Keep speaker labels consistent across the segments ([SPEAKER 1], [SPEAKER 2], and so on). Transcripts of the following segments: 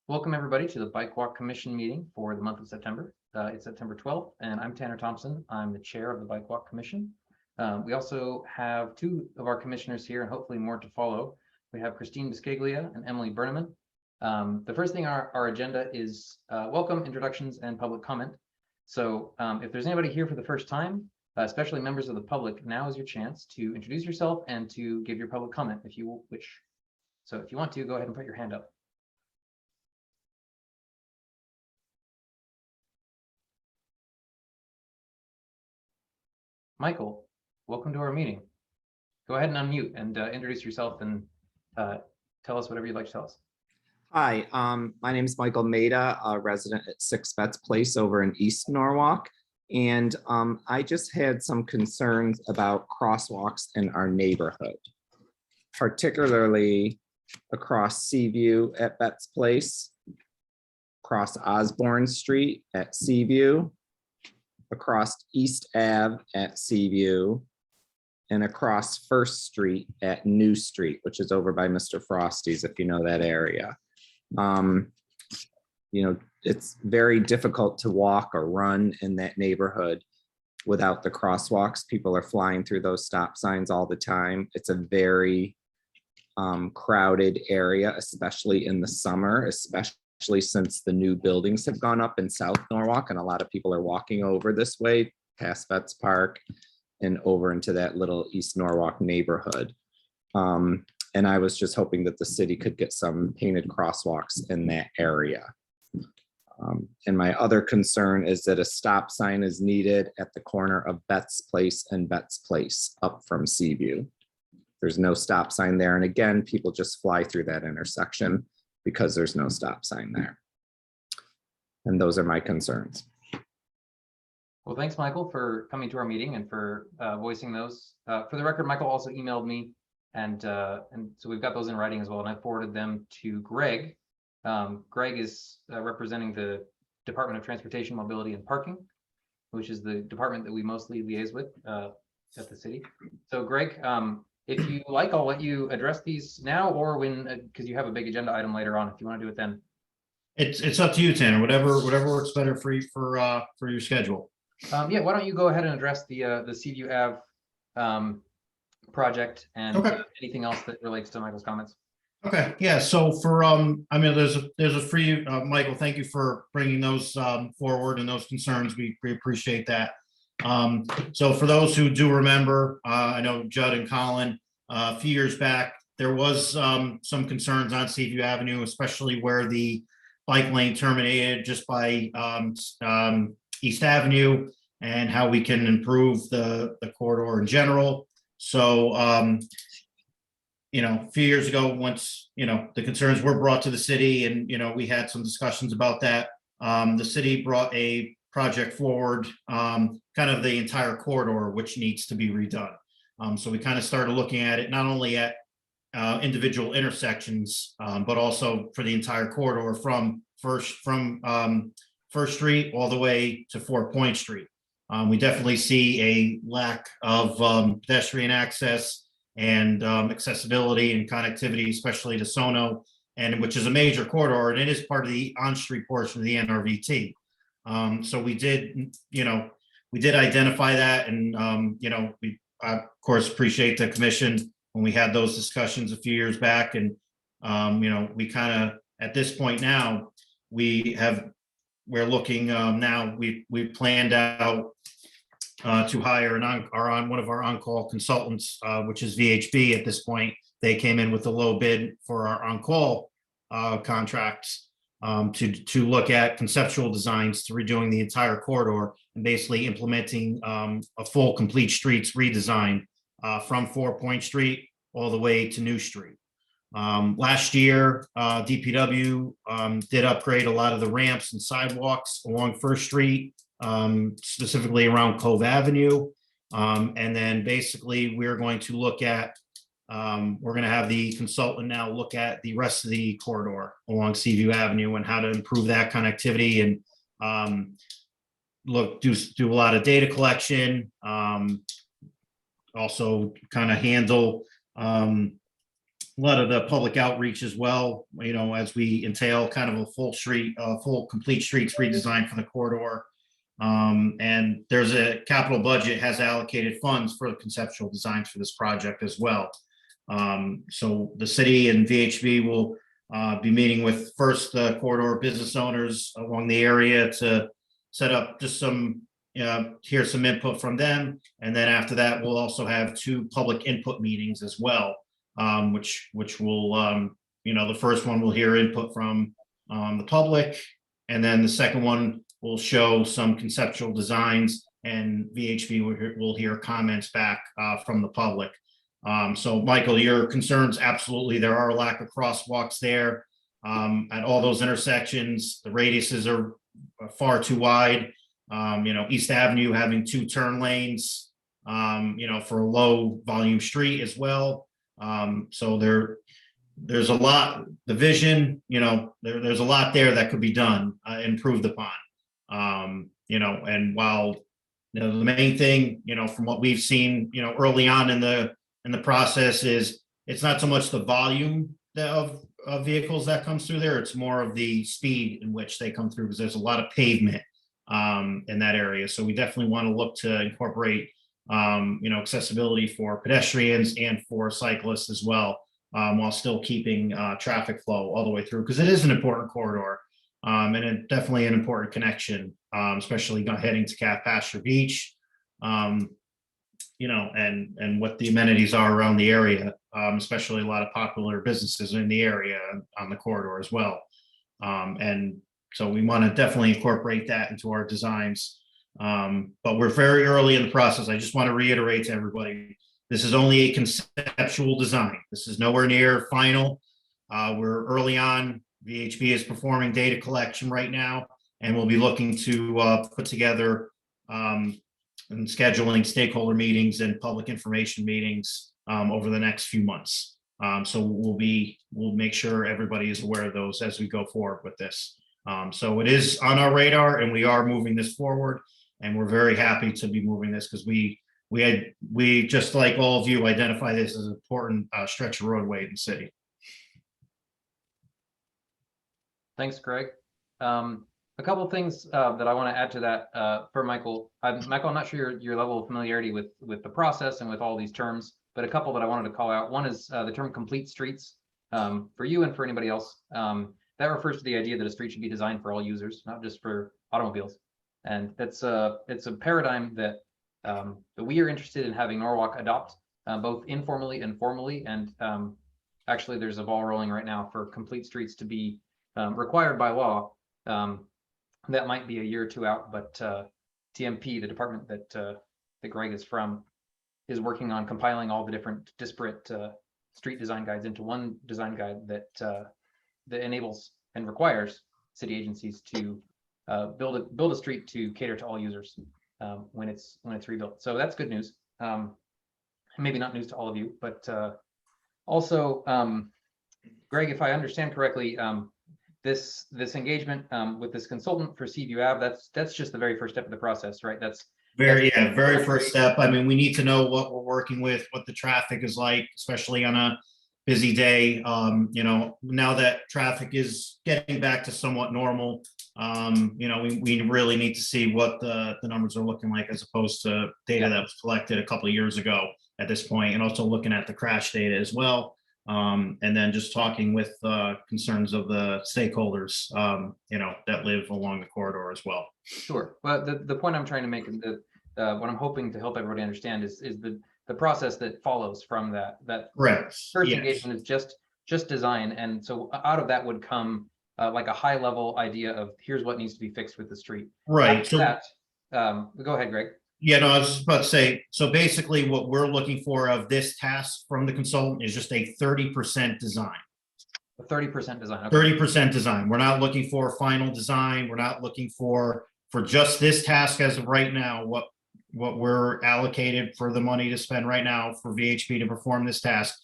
[SPEAKER 1] Welcome everybody to the Bike Walk Commission meeting for the month of September. It's September 12th, and I'm Tanner Thompson. I'm the chair of the Bike Walk Commission. We also have two of our commissioners here and hopefully more to follow. We have Christine Biscaglia and Emily Berneman. The first thing on our agenda is welcome, introductions, and public comment. So if there's anybody here for the first time, especially members of the public, now is your chance to introduce yourself and to give your public comment if you wish. So if you want to, go ahead and put your hand up. Michael, welcome to our meeting. Go ahead and unmute and introduce yourself and tell us whatever you'd like to tell us.
[SPEAKER 2] Hi, my name is Michael Maida, a resident at 6 Betts Place over in East Norwalk. And I just had some concerns about crosswalks in our neighborhood, particularly across Seaview at Betts Place, across Osborne Street at Seaview, across East Ave at Seaview, and across First Street at New Street, which is over by Mr. Frosty's, if you know that area. It's very difficult to walk or run in that neighborhood without the crosswalks. People are flying through those stop signs all the time. It's a very crowded area, especially in the summer, especially since the new buildings have gone up in South Norwalk, and a lot of people are walking over this way past Betts Park and over into that little East Norwalk neighborhood. And I was just hoping that the city could get some painted crosswalks in that area. And my other concern is that a stop sign is needed at the corner of Betts Place and Betts Place up from Seaview. There's no stop sign there. And again, people just fly through that intersection because there's no stop sign there. And those are my concerns.
[SPEAKER 1] Well, thanks, Michael, for coming to our meeting and for voicing those. For the record, Michael also emailed me, and so we've got those in writing as well, and I forwarded them to Greg. Greg is representing the Department of Transportation, Mobility, and Parking, which is the department that we mostly liaise with at the city. So, Greg, if you like, I'll let you address these now, or when, because you have a big agenda item later on. If you want to do it then,
[SPEAKER 3] it's up to you, Tanner. Whatever works better for you for your schedule.
[SPEAKER 1] Yeah, why don't you go ahead and address the Seaview Ave project and anything else that relates to Michael's comments.
[SPEAKER 3] Okay, yeah. So for there's a free Michael. Thank you for bringing those forward and those concerns. We appreciate that. So for those who do remember, I know Judd and Colin, a few years back, there was some concerns on Seaview Avenue, especially where the bike lane terminated just by East Avenue, and how we can improve the corridor in general. So, a few years ago, once, the concerns were brought to the city and, we had some discussions about that, the city brought a project forward, kind of the entire corridor, which needs to be redone. So we kind of started looking at it, not only at individual intersections, but also for the entire corridor from First Street all the way to 4 Point Street. We definitely see a lack of pedestrian access and accessibility and connectivity, especially to Sono, and which is a major corridor, and it is part of the on-street portion of the NRVT. So we did identify that, and we of course appreciate the commission when we had those discussions a few years back, and we kind of at this point now we're looking now we planned out to hire one of our on-call consultants, which is VHB at this point. They came in with a low bid for our on-call contracts to look at conceptual designs to redoing the entire corridor and basically implementing a full complete streets redesign from 4 Point Street all the way to New Street. Last year, DPW did upgrade a lot of the ramps and sidewalks along First Street, specifically around Cove Avenue. And then basically we're going to look at, we're going to have the consultant now look at the rest of the corridor along Seaview Avenue and how to improve that connectivity and do a lot of data collection, also kind of handle a lot of the public outreach as well, you know, as we entail kind of a full complete streets redesign for the corridor. And there's a capital budget has allocated funds for the conceptual designs for this project as well. So the city and VHB will be meeting with first the corridor business owners along the area to set up just some, hear some input from them. And then after that, we'll also have 2 public input meetings as well, which will, the first one will hear input from the public. And then the second one will show some conceptual designs, and VHB will hear comments back from the public. So Michael, your concerns, absolutely. There are a lack of crosswalks there at all those intersections. The radiuses are far too wide. East Avenue having 2 turn lanes, for a low volume street as well. So there's a lot, the vision, there's a lot there that could be done, improved upon. And while, the main thing, from what we've seen, early on in the process is it's not so much the volume of vehicles that comes through there. It's more of the speed in which they come through, because there's a lot of pavement in that area. So we definitely want to look to incorporate, accessibility for pedestrians and for cyclists as well, while still keeping traffic flow all the way through, because it is an important corridor, and definitely an important connection, especially heading to Calf Pasture Beach, and what the amenities are around the area, especially a lot of popular businesses in the area on the corridor as well. And so we want to definitely incorporate that into our designs. But we're very early in the process. I just want to reiterate to everybody, this is only a conceptual design. This is nowhere near final. We're early on. VHB is performing data collection right now, and we'll be looking to put together and scheduling stakeholder meetings and public information meetings over the next few months. So we'll make sure everybody is aware of those as we go forward with this. So it is on our radar, and we are moving this forward, and we're very happy to be moving this, because we just like all of you identify this as an important stretch of roadway in the city.
[SPEAKER 1] Thanks, Greg. A couple of things that I want to add to that for Michael. Michael, I'm not sure your level of familiarity with the process and with all these terms, but a couple that I wanted to call out. One is the term complete streets, for you and for anybody else. That refers to the idea that a street should be designed for all users, not just for automobiles. And it's a paradigm that we are interested in having Norwalk adopt, both informally and formally. And actually, there's a ball rolling right now for complete streets to be required by law. That might be a year or 2 out, but TMP, the department that Greg is from, is working on compiling all the different disparate street design guides into one design guide that enables and requires city agencies to build a street to cater to all users when it's rebuilt. So that's good news. Maybe not news to all of you, but also, Greg, if I understand correctly, this engagement with this consultant for Seaview Ave, that's just the very first step of the process, right? That's
[SPEAKER 3] very first step. I mean, we need to know what we're working with, what the traffic is like, especially on a busy day. Now that traffic is getting back to somewhat normal, we really need to see what the numbers are looking like, as opposed to data that was collected a couple of years ago at this point, and also looking at the crash data as well. And then just talking with concerns of the stakeholders, that live along the corridor as well.
[SPEAKER 1] Sure. Well, the point I'm trying to make, what I'm hoping to help everybody understand is the process that follows from that.
[SPEAKER 3] Correct.
[SPEAKER 1] First
[SPEAKER 3] Yes.
[SPEAKER 1] engagement is just design, and so out of that would come like a high level idea of here's what needs to be fixed with the street.
[SPEAKER 3] Right.
[SPEAKER 1] After that, go ahead, Greg.
[SPEAKER 3] Yeah, no, I was about to say, so basically what we're looking for of this task from the consultant is just a 30% design.
[SPEAKER 1] A 30% design. Okay.
[SPEAKER 3] 30% design. We're not looking for final design. We're not looking for just this task as of right now, what we're allocated for the money to spend right now for VHB to perform this task.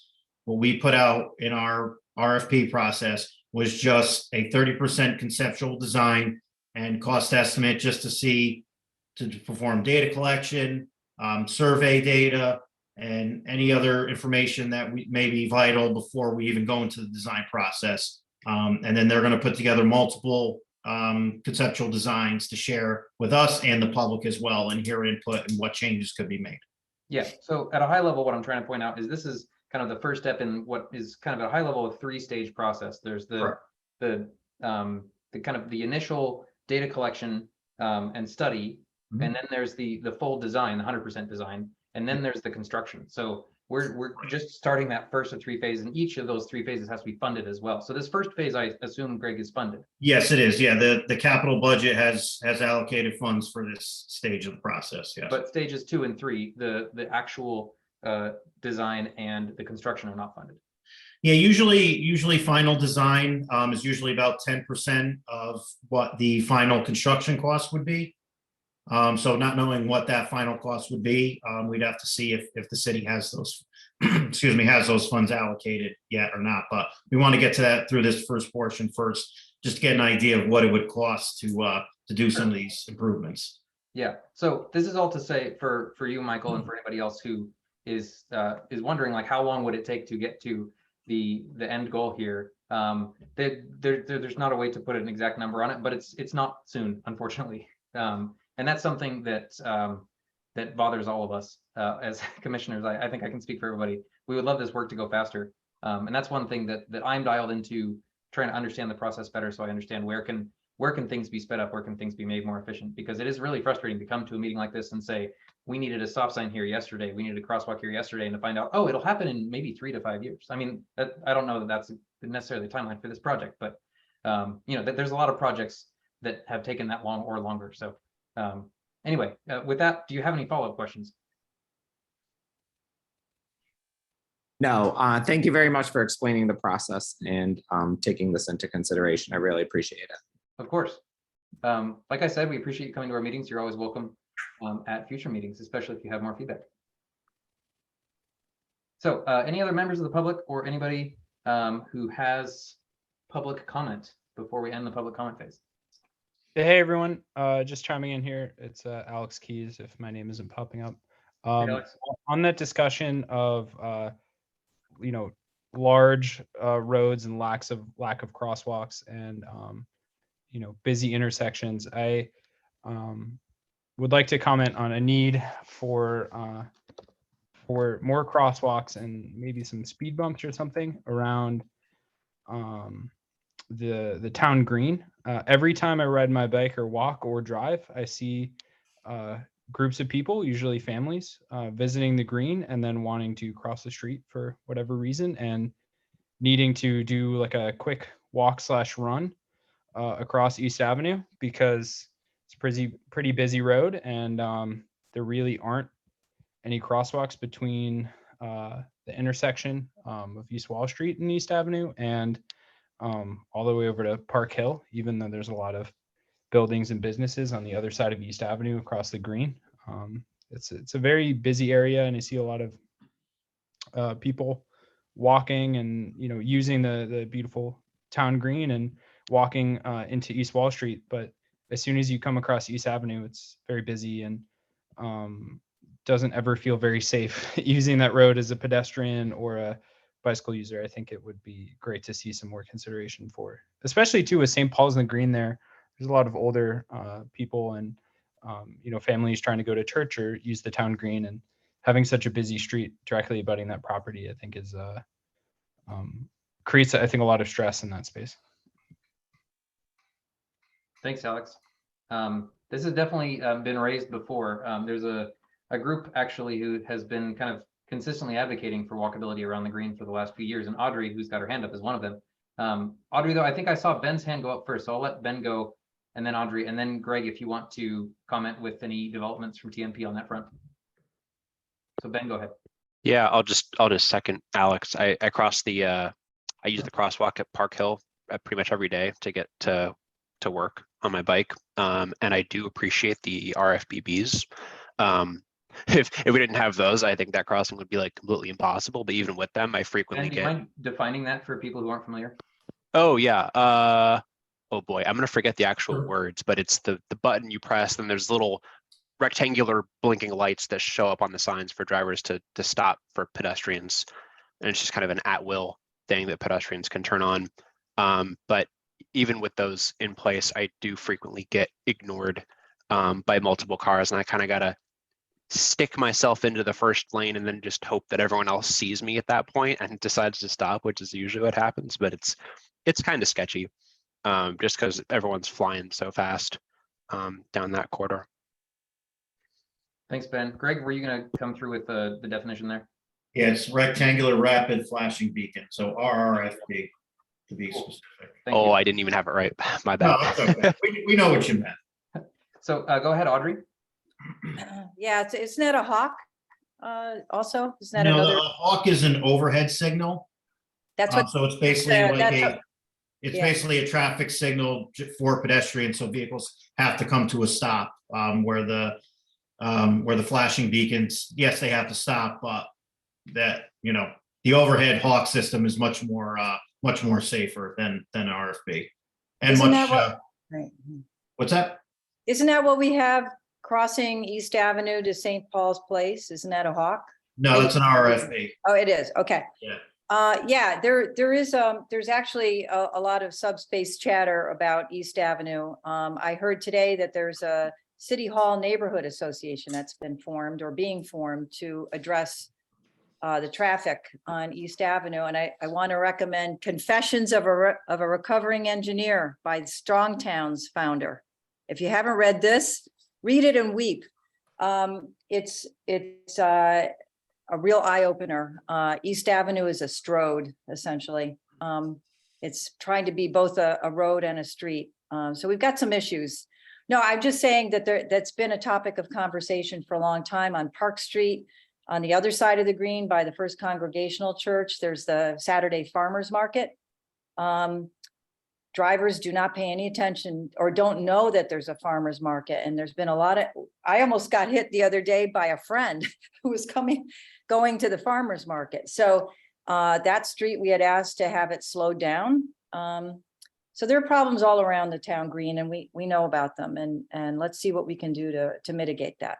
[SPEAKER 3] What we put out in our RFP process was just a 30% conceptual design and cost estimate, just to perform data collection, survey data, and any other information that may be vital before we even go into the design process. And then they're going to put together multiple conceptual designs to share with us and the public as well, and hear input and what changes could be made.
[SPEAKER 1] Yeah, so at a high level, what I'm trying to point out is this is kind of the first step in what is kind of a high level of 3-stage process. There's the kind of the initial data collection and study, and then there's the full design, the 100% design, and then there's the construction. So we're just starting that first of 3 phases, and each of those 3 phases has to be funded as well. So this first phase, I assume, Greg, is funded.
[SPEAKER 3] Yes, it is. Yeah, the capital budget has allocated funds for this stage of the process. Yes.
[SPEAKER 1] But stages 2 and 3, the actual design and the construction are not funded.
[SPEAKER 3] Yeah, usually final design is usually about 10% of what the final construction cost would be. So not knowing what that final cost would be, we'd have to see if the city has those, excuse me, has those funds allocated yet or not. But we want to get to that through this first portion first, just to get an idea of what it would cost to do some of these improvements.
[SPEAKER 1] Yeah. So this is all to say for you, Michael, and for anybody else who is wondering, like, how long would it take to get to the end goal here? There's not a way to put an exact number on it, but it's not soon, unfortunately. And that's something that that bothers all of us as commissioners. I think I can speak for everybody. We would love this work to go faster, and that's one thing that I'm dialed into, trying to understand the process better, so I understand where can things be sped up, where can things be made more efficient. Because it is really frustrating to come to a meeting like this and say, we needed a stop sign here yesterday, we needed a crosswalk here yesterday, and to find out, oh, it'll happen in maybe 3 to 5 years. I mean, I don't know that that's necessarily the timeline for this project, but there's a lot of projects that have taken that long or longer. So anyway, with that, do you have any follow-up questions?
[SPEAKER 2] No, thank you very much for explaining the process and taking this into consideration. I really appreciate it.
[SPEAKER 1] Of course. Like I said, we appreciate you coming to our meetings. You're always welcome at future meetings, especially if you have more feedback. So any other members of the public or anybody who has public comment before we end the public comment phase?
[SPEAKER 4] Hey everyone, just chiming in here. It's Alex Keys, if my name isn't popping up. On that discussion of large roads and lack of crosswalks and busy intersections, I would like to comment on a need for more crosswalks and maybe some speed bumps or something around the town green. Every time I ride my bike or walk or drive, I see groups of people, usually families, visiting the green and then wanting to cross the street for whatever reason and needing to do like a quick walk/run across East Avenue because it's pretty busy road, and there really aren't any crosswalks between the intersection of East Wall Street and East Avenue and all the way over to Park Hill, even though there's a lot of buildings and businesses on the other side of East Avenue across the green. It's a very busy area, and I see a lot of people walking and using the beautiful town green and walking into East Wall Street. But as soon as you come across East Avenue, it's very busy and doesn't ever feel very safe using that road as a pedestrian or a bicycle user. I think it would be great to see some more consideration for, especially too with St. Paul's and the Green there. There's a lot of older people and families trying to go to church or use the town green, and having such a busy street directly abutting that property, I think is creates, I think, a lot of stress in that space.
[SPEAKER 1] Thanks, Alex. This has definitely been raised before. There's a group actually who has been kind of consistently advocating for walkability around the green for the last few years, and Audrey, who's got her hand up, is one of them. Audrey, though, I think I saw Ben's hand go up first, so I'll let Ben go, and then Audrey, and then Greg, if you want to comment with any developments from TNP on that front. So Ben, go ahead.
[SPEAKER 5] Yeah, I'll just second Alex. I cross the I use the crosswalk at Park Hill pretty much every day to get to work on my bike, and I do appreciate the RFBBs. If we didn't have those, I think that crossing would be like completely impossible. But even with them, I frequently
[SPEAKER 1] do you mind defining that for people who aren't familiar?
[SPEAKER 5] Oh yeah. Oh boy, I'm gonna forget the actual words, but it's the button you press, and there's little rectangular blinking lights that show up on the signs for drivers to stop for pedestrians. And it's just kind of an at-will thing that pedestrians can turn on. But even with those in place, I do frequently get ignored by multiple cars, and I kind of gotta stick myself into the first lane and then just hope that everyone else sees me at that point and decides to stop, which is usually what happens. But it's kind of sketchy, just because everyone's flying so fast down that corridor.
[SPEAKER 1] Thanks, Ben. Greg, were you going to come through with the definition there?
[SPEAKER 3] Yeah, it's rectangular rapid flashing beacon, so RRFB to be specific.
[SPEAKER 1] Thank
[SPEAKER 5] Oh,
[SPEAKER 1] you.
[SPEAKER 5] I didn't even have it right. My
[SPEAKER 3] No,
[SPEAKER 5] bad.
[SPEAKER 3] it's okay. We know what you meant.
[SPEAKER 1] So go ahead, Audrey.
[SPEAKER 6] Yeah, isn't that a hawk? Also, isn't that
[SPEAKER 3] No,
[SPEAKER 6] another?
[SPEAKER 3] the hawk is an overhead signal.
[SPEAKER 6] That's what.
[SPEAKER 3] So it's basically like
[SPEAKER 6] that's
[SPEAKER 3] it's
[SPEAKER 6] yeah.
[SPEAKER 3] basically a traffic signal for pedestrians, so vehicles have to come to a stop, where the flashing beacons, yes, they have to stop, but that, the overhead hawk system is much more safer than RFB. And
[SPEAKER 6] Isn't
[SPEAKER 3] much,
[SPEAKER 6] that Right.
[SPEAKER 3] what's that?
[SPEAKER 6] Isn't that what we have crossing East Avenue to St. Paul's Place? Isn't that a hawk?
[SPEAKER 3] No, that's an RFB.
[SPEAKER 6] Oh, it is. Okay.
[SPEAKER 3] Yeah.
[SPEAKER 6] Yeah, there's actually a lot of subspace chatter about East Avenue. I heard today that there's a City Hall Neighborhood Association that's been formed or being formed to address the traffic on East Avenue. And I want to recommend Confessions of a Recovering Engineer by Strongtown's founder. If you haven't read this, read it and weep. It's a real eye opener. East Avenue is a strode, essentially. It's trying to be both a road and a street. So we've got some issues. No, I'm just saying that that's been a topic of conversation for a long time on Park Street. On the other side of the green by the First Congregational Church, there's the Saturday Farmers Market. Drivers do not pay any attention or don't know that there's a farmer's market. And there's been a lot of, I almost got hit the other day by a friend who was going to the farmer's market. So that street, we had asked to have it slowed down. So there are problems all around the town green, and we know about them, and let's see what we can do to mitigate that.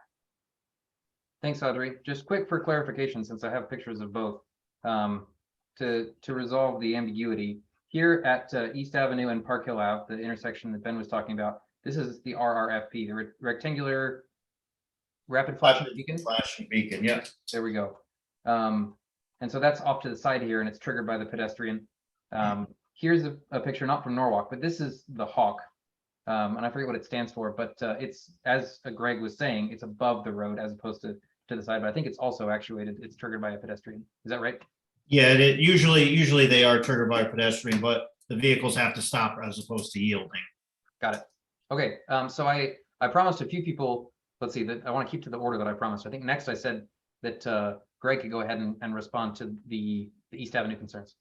[SPEAKER 1] Thanks, Audrey. Just quick for clarification, since I have pictures of both, to resolve the ambiguity. Here at East Avenue and Park Hill Ave, the intersection that Ben was talking about, this is the RRFP, the rectangular rapid flashing beacon.
[SPEAKER 3] Flashing beacon, yeah.
[SPEAKER 1] There we go. And so that's off to the side here, and it's triggered by the pedestrian. Here's a picture, not from Norwalk, but this is the hawk. And I forget what it stands for, but it's, as Greg was saying, it's above the road as opposed to the side, but I think it's also actuated. It's triggered by a pedestrian. Is that right?
[SPEAKER 3] Yeah, usually they are triggered by a pedestrian, but the vehicles have to stop as opposed to yielding.
[SPEAKER 1] Got it. Okay, so I promised a few people, let's see, that I want to keep to the order that I promised. I think next I said that Greg could go ahead and respond to the East Avenue concerns.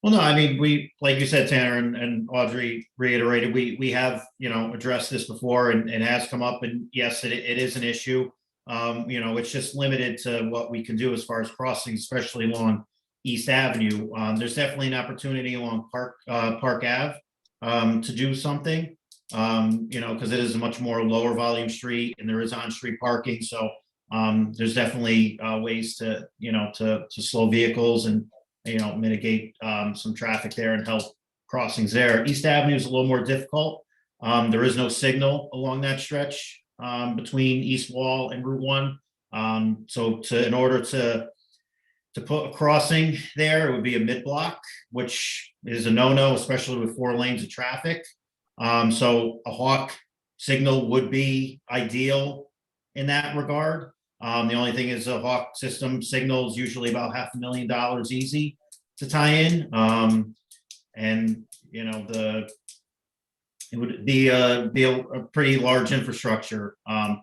[SPEAKER 3] Well, no, I mean, we, like you said, Tanner and Audrey reiterated, we have, addressed this before and it has come up, and yes, it is an issue. It's just limited to what we can do as far as crossing, especially along East Avenue. There's definitely an opportunity along Park Ave to do something, because it is a much more lower volume street and there is on-street parking. So there's definitely ways to slow vehicles and, mitigate some traffic there and help crossings there. East Avenue is a little more difficult. There is no signal along that stretch between East Wall and Route 1. So in order to put a crossing there, it would be a mid-block, which is a no-no, especially with 4 lanes of traffic. So a hawk signal would be ideal in that regard. The only thing is a hawk system signal is usually about $500,000 easy to tie in. And it would be a pretty large infrastructure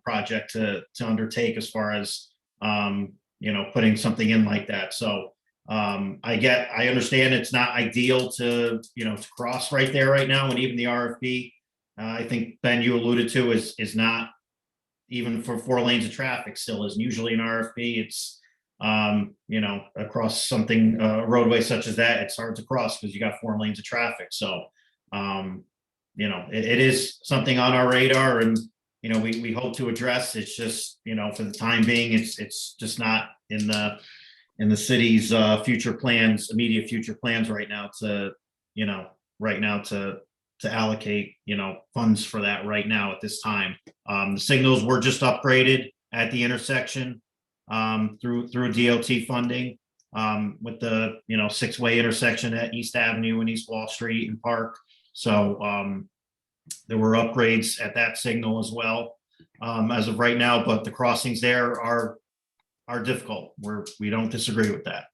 [SPEAKER 3] project to undertake as far as putting something in like that. So I understand it's not ideal to cross right there right now, and even the RFB, I think Ben, you alluded to, is not even for 4 lanes of traffic still isn't. Usually an RFB, it's across something roadway such as that, it's hard to cross because you got 4 lanes of traffic. So it is something on our radar, and we hope to address. It's just, for the time being, it's just not in the city's future plans, immediate future plans right now to allocate, funds for that right now at this time. The signals were just upgraded at the intersection through DOT funding with the, 6-way intersection at East Avenue and East Wall Street and Park. So there were upgrades at that signal as well as of right now, but the crossings there are difficult. We don't disagree with that.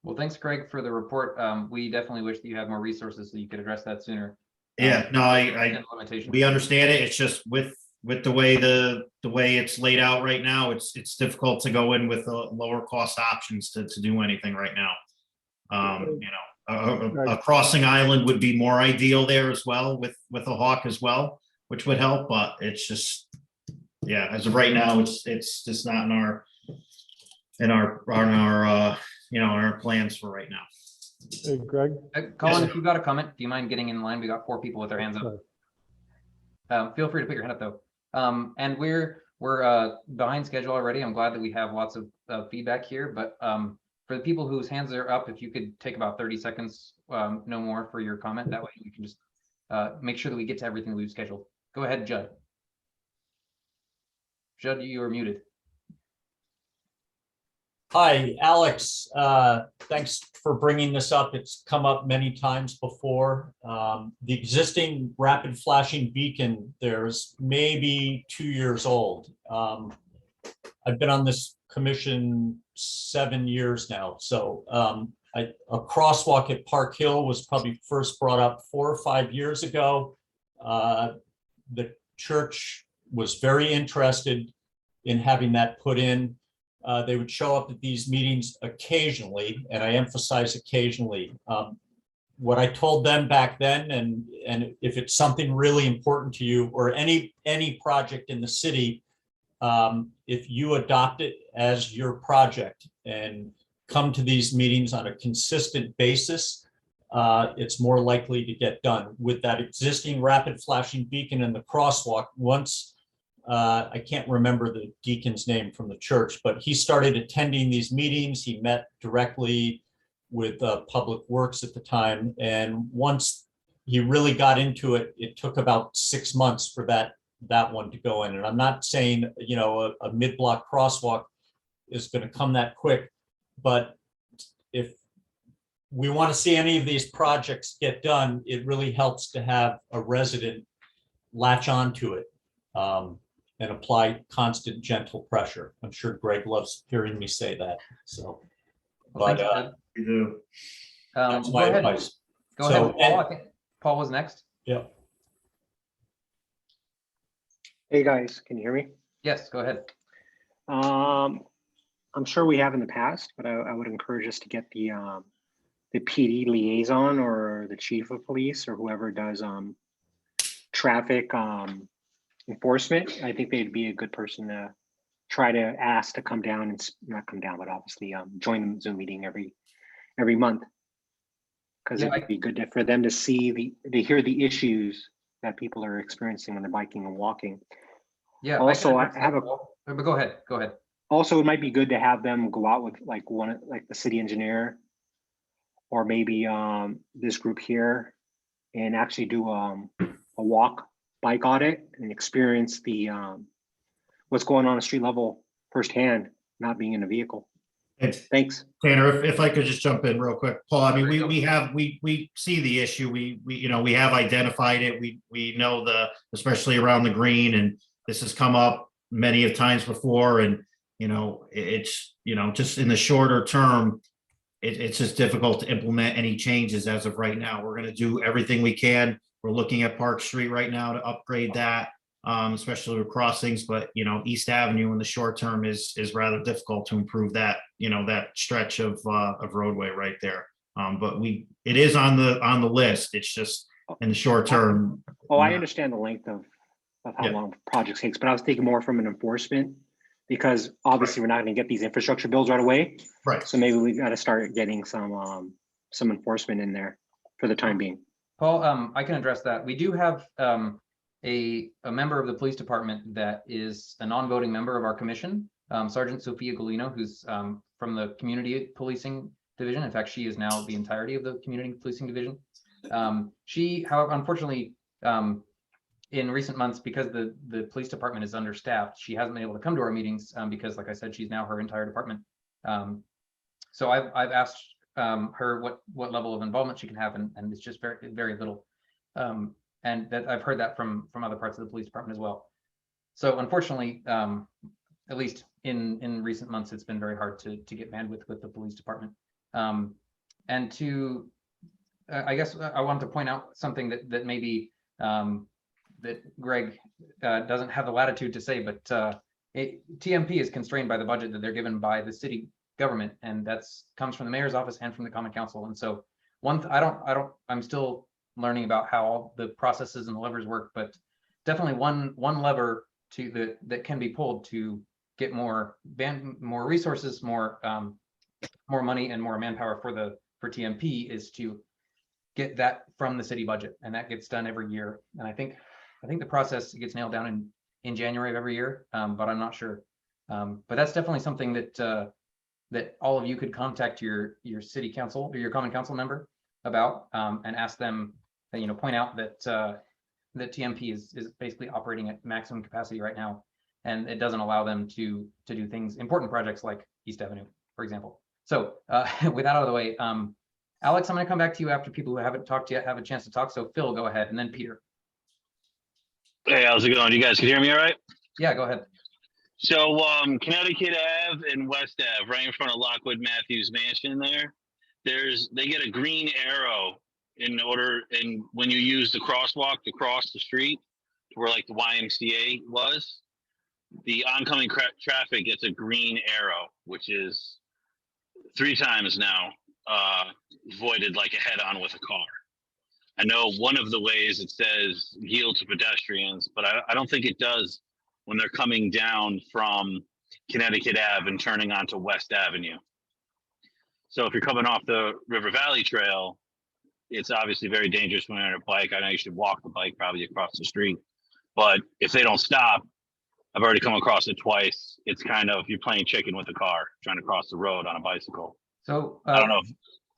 [SPEAKER 1] Well, thanks, Greg, for the report. We definitely wish that you had more resources so you could address that sooner.
[SPEAKER 3] Yeah, no,
[SPEAKER 1] Limitation.
[SPEAKER 3] we understand it. It's just with the way it's laid out right now, it's difficult to go in with lower cost options to do anything right now. A crossing island would be more ideal there as well with a hawk as well, which would help, but it's just, yeah, as of right now, it's just not in our plans for right now.
[SPEAKER 7] Hey, Greg?
[SPEAKER 1] Colin,
[SPEAKER 3] Yes,
[SPEAKER 1] if you've got a comment, do you mind getting in line? We got 4 people with their hands up. Feel free to put your hand up though. And we're behind schedule already. I'm glad that we have lots of feedback here, but for the people whose hands are up, if you could take about 30 seconds, no more, for your comment. That way we can just make sure that we get to everything we've scheduled. Go ahead, Judd. Judd, you are muted.
[SPEAKER 8] Hi, Alex. Thanks for bringing this up. It's come up many times before. The existing rapid flashing beacon, there's maybe 2 years old. I've been on this commission 7 years now. So a crosswalk at Park Hill was probably first brought up 4 or 5 years ago. The church was very interested in having that put in. They would show up at these meetings occasionally, and I emphasize occasionally. What I told them back then, and if it's something really important to you or any project in the city, if you adopt it as your project and come to these meetings on a consistent basis, it's more likely to get done. With that existing rapid flashing beacon and the crosswalk, once I can't remember the deacon's name from the church, but he started attending these meetings. He met directly with Public Works at the time. And once he really got into it, it took about 6 months for that one to go in. And I'm not saying, a mid-block crosswalk is going to come that quick, but if we want to see any of these projects get done, it really helps to have a resident latch onto it. And apply constant, gentle pressure. I'm sure Greg loves hearing me say that. So,
[SPEAKER 1] Well,
[SPEAKER 8] but
[SPEAKER 3] We do.
[SPEAKER 8] that's
[SPEAKER 1] go
[SPEAKER 8] my
[SPEAKER 1] ahead.
[SPEAKER 8] advice.
[SPEAKER 1] Go
[SPEAKER 8] So,
[SPEAKER 1] ahead, Paul. I think Paul was next.
[SPEAKER 8] Yeah.
[SPEAKER 9] Hey guys, can you hear me?
[SPEAKER 1] Yes, go ahead.
[SPEAKER 9] I'm sure we have in the past, but I would encourage us to get the PD liaison or the chief of police or whoever does traffic enforcement. I think they'd be a good person to try to ask to come down and not come down, but obviously join the Zoom meeting every month. Because
[SPEAKER 1] Yeah,
[SPEAKER 9] it'd be good for them to hear the issues that people are experiencing when they're biking and walking.
[SPEAKER 1] Yeah.
[SPEAKER 9] Also,
[SPEAKER 1] I
[SPEAKER 9] I have a.
[SPEAKER 1] but go ahead. Go ahead.
[SPEAKER 9] Also, it might be good to have them go out with like the city engineer or maybe this group here and actually do a bike audit and experience the what's going on at street level firsthand, not being in a vehicle. Thanks.
[SPEAKER 3] Tanner, if I could just jump in real quick, Paul, I mean, we see the issue. We have identified it. We know especially around the green, and this has come up many of times before. And, it's, just in the shorter term, it's just difficult to implement any changes as of right now. We're going to do everything we can. We're looking at Park Street right now to upgrade that, especially with crossings, but East Avenue in the short term is rather difficult to improve that, that stretch of roadway right there. But it is on the list. It's just in the short term.
[SPEAKER 9] Oh, I understand the length of how long projects takes, but I was thinking more from an enforcement, because obviously we're not going to get these infrastructure bills right away.
[SPEAKER 3] Right.
[SPEAKER 9] So maybe we got to start getting some enforcement in there for the time being.
[SPEAKER 1] Paul, I can address that. We do have a member of the police department that is a non-voting member of our commission, Sergeant Sophia Golino, who's from the community policing division. In fact, she is now the entirety of the community policing division. She, however, unfortunately, in recent months, because the police department is understaffed, she hasn't been able to come to our meetings because, like I said, she's now her entire department. So I've asked her what level of involvement she can have, and it's just very little. And that I've heard that from other parts of the police department as well. So unfortunately, at least in recent months, it's been very hard to get bandwidth with the police department. And to, I guess I want to point out something that maybe that Greg doesn't have the latitude to say, but TMP is constrained by the budget that they're given by the city government, and that's comes from the mayor's office and from the common council. And so I'm still learning about how all the processes and the levers work, but definitely one lever that can be pulled to get more resources, more money and more manpower for TMP is to get that from the city budget, and that gets done every year. And I think the process gets nailed down in January of every year, but I'm not sure. But that's definitely something that all of you could contact your city council or your common council member about, and ask them, point out that that TMP is basically operating at maximum capacity right now, and it doesn't allow them to do things, important projects like East Avenue, for example. So with that out of the way, Alex, I'm going to come back to you after people who haven't talked yet have a chance to talk. So Phil, go ahead, and then Peter.
[SPEAKER 7] Hey, how's it going? You guys can hear me all right?
[SPEAKER 1] Yeah, go ahead.
[SPEAKER 7] So Connecticut Ave and West Ave, right in front of Lockwood Matthews Mansion they get a green arrow and when you use the crosswalk to cross the street to where like the YMCA was, the oncoming traffic gets a green arrow, which is 3 times now voided like a head-on with a car. I know one of the ways it says yield to pedestrians, but I don't think it does when they're coming down from Connecticut Ave and turning onto West Avenue. So if you're coming off the River Valley Trail, it's obviously very dangerous when you're on a bike. I know you should walk the bike probably across the street, but if they don't stop, I've already come across it twice. It's kind of, you're playing chicken with a car trying to cross the road on a bicycle.
[SPEAKER 1] So
[SPEAKER 7] I don't know if,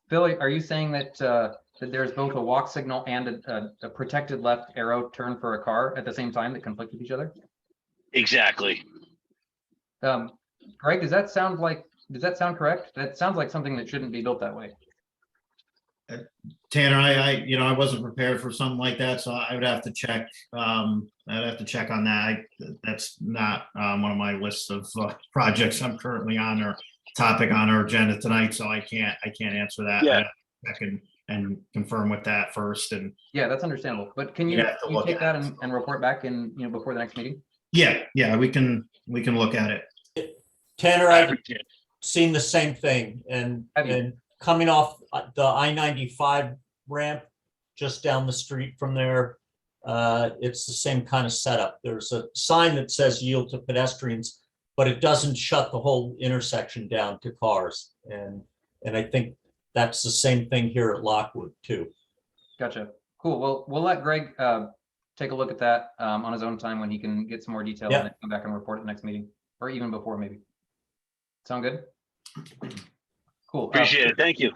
[SPEAKER 1] Phil, are you saying that that there's both a walk signal and a protected left arrow turn for a car at the same time that conflict with each other?
[SPEAKER 7] exactly.
[SPEAKER 1] Greg, does that sound correct? That sounds like something that shouldn't be built that way.
[SPEAKER 3] Tanner, I wasn't prepared for something like that, so I would have to check. I'd have to check on that. That's not one of my lists of projects I'm currently on or topic on our agenda tonight, so I can't answer that.
[SPEAKER 7] Yeah.
[SPEAKER 3] I'd have to check and confirm with that first. And
[SPEAKER 1] Yeah, that's understandable. But can you take that and report back before the next meeting?
[SPEAKER 3] yeah, we can look at it.
[SPEAKER 8] Tanner, I've seen the same thing, and
[SPEAKER 1] Have you?
[SPEAKER 8] coming off the I-95 ramp just down the street from there, it's the same kind of setup. There's a sign that says yield to pedestrians, but it doesn't shut the whole intersection down to cars. And I think that's the same thing here at Lockwood too.
[SPEAKER 1] Gotcha. Cool. Well, we'll let Greg take a look at that on his own time when he can get some more detail
[SPEAKER 8] Yeah.
[SPEAKER 1] and then come back and report at the next meeting, or even before maybe. Sound good? Cool.
[SPEAKER 7] Appreciate it. Thank you.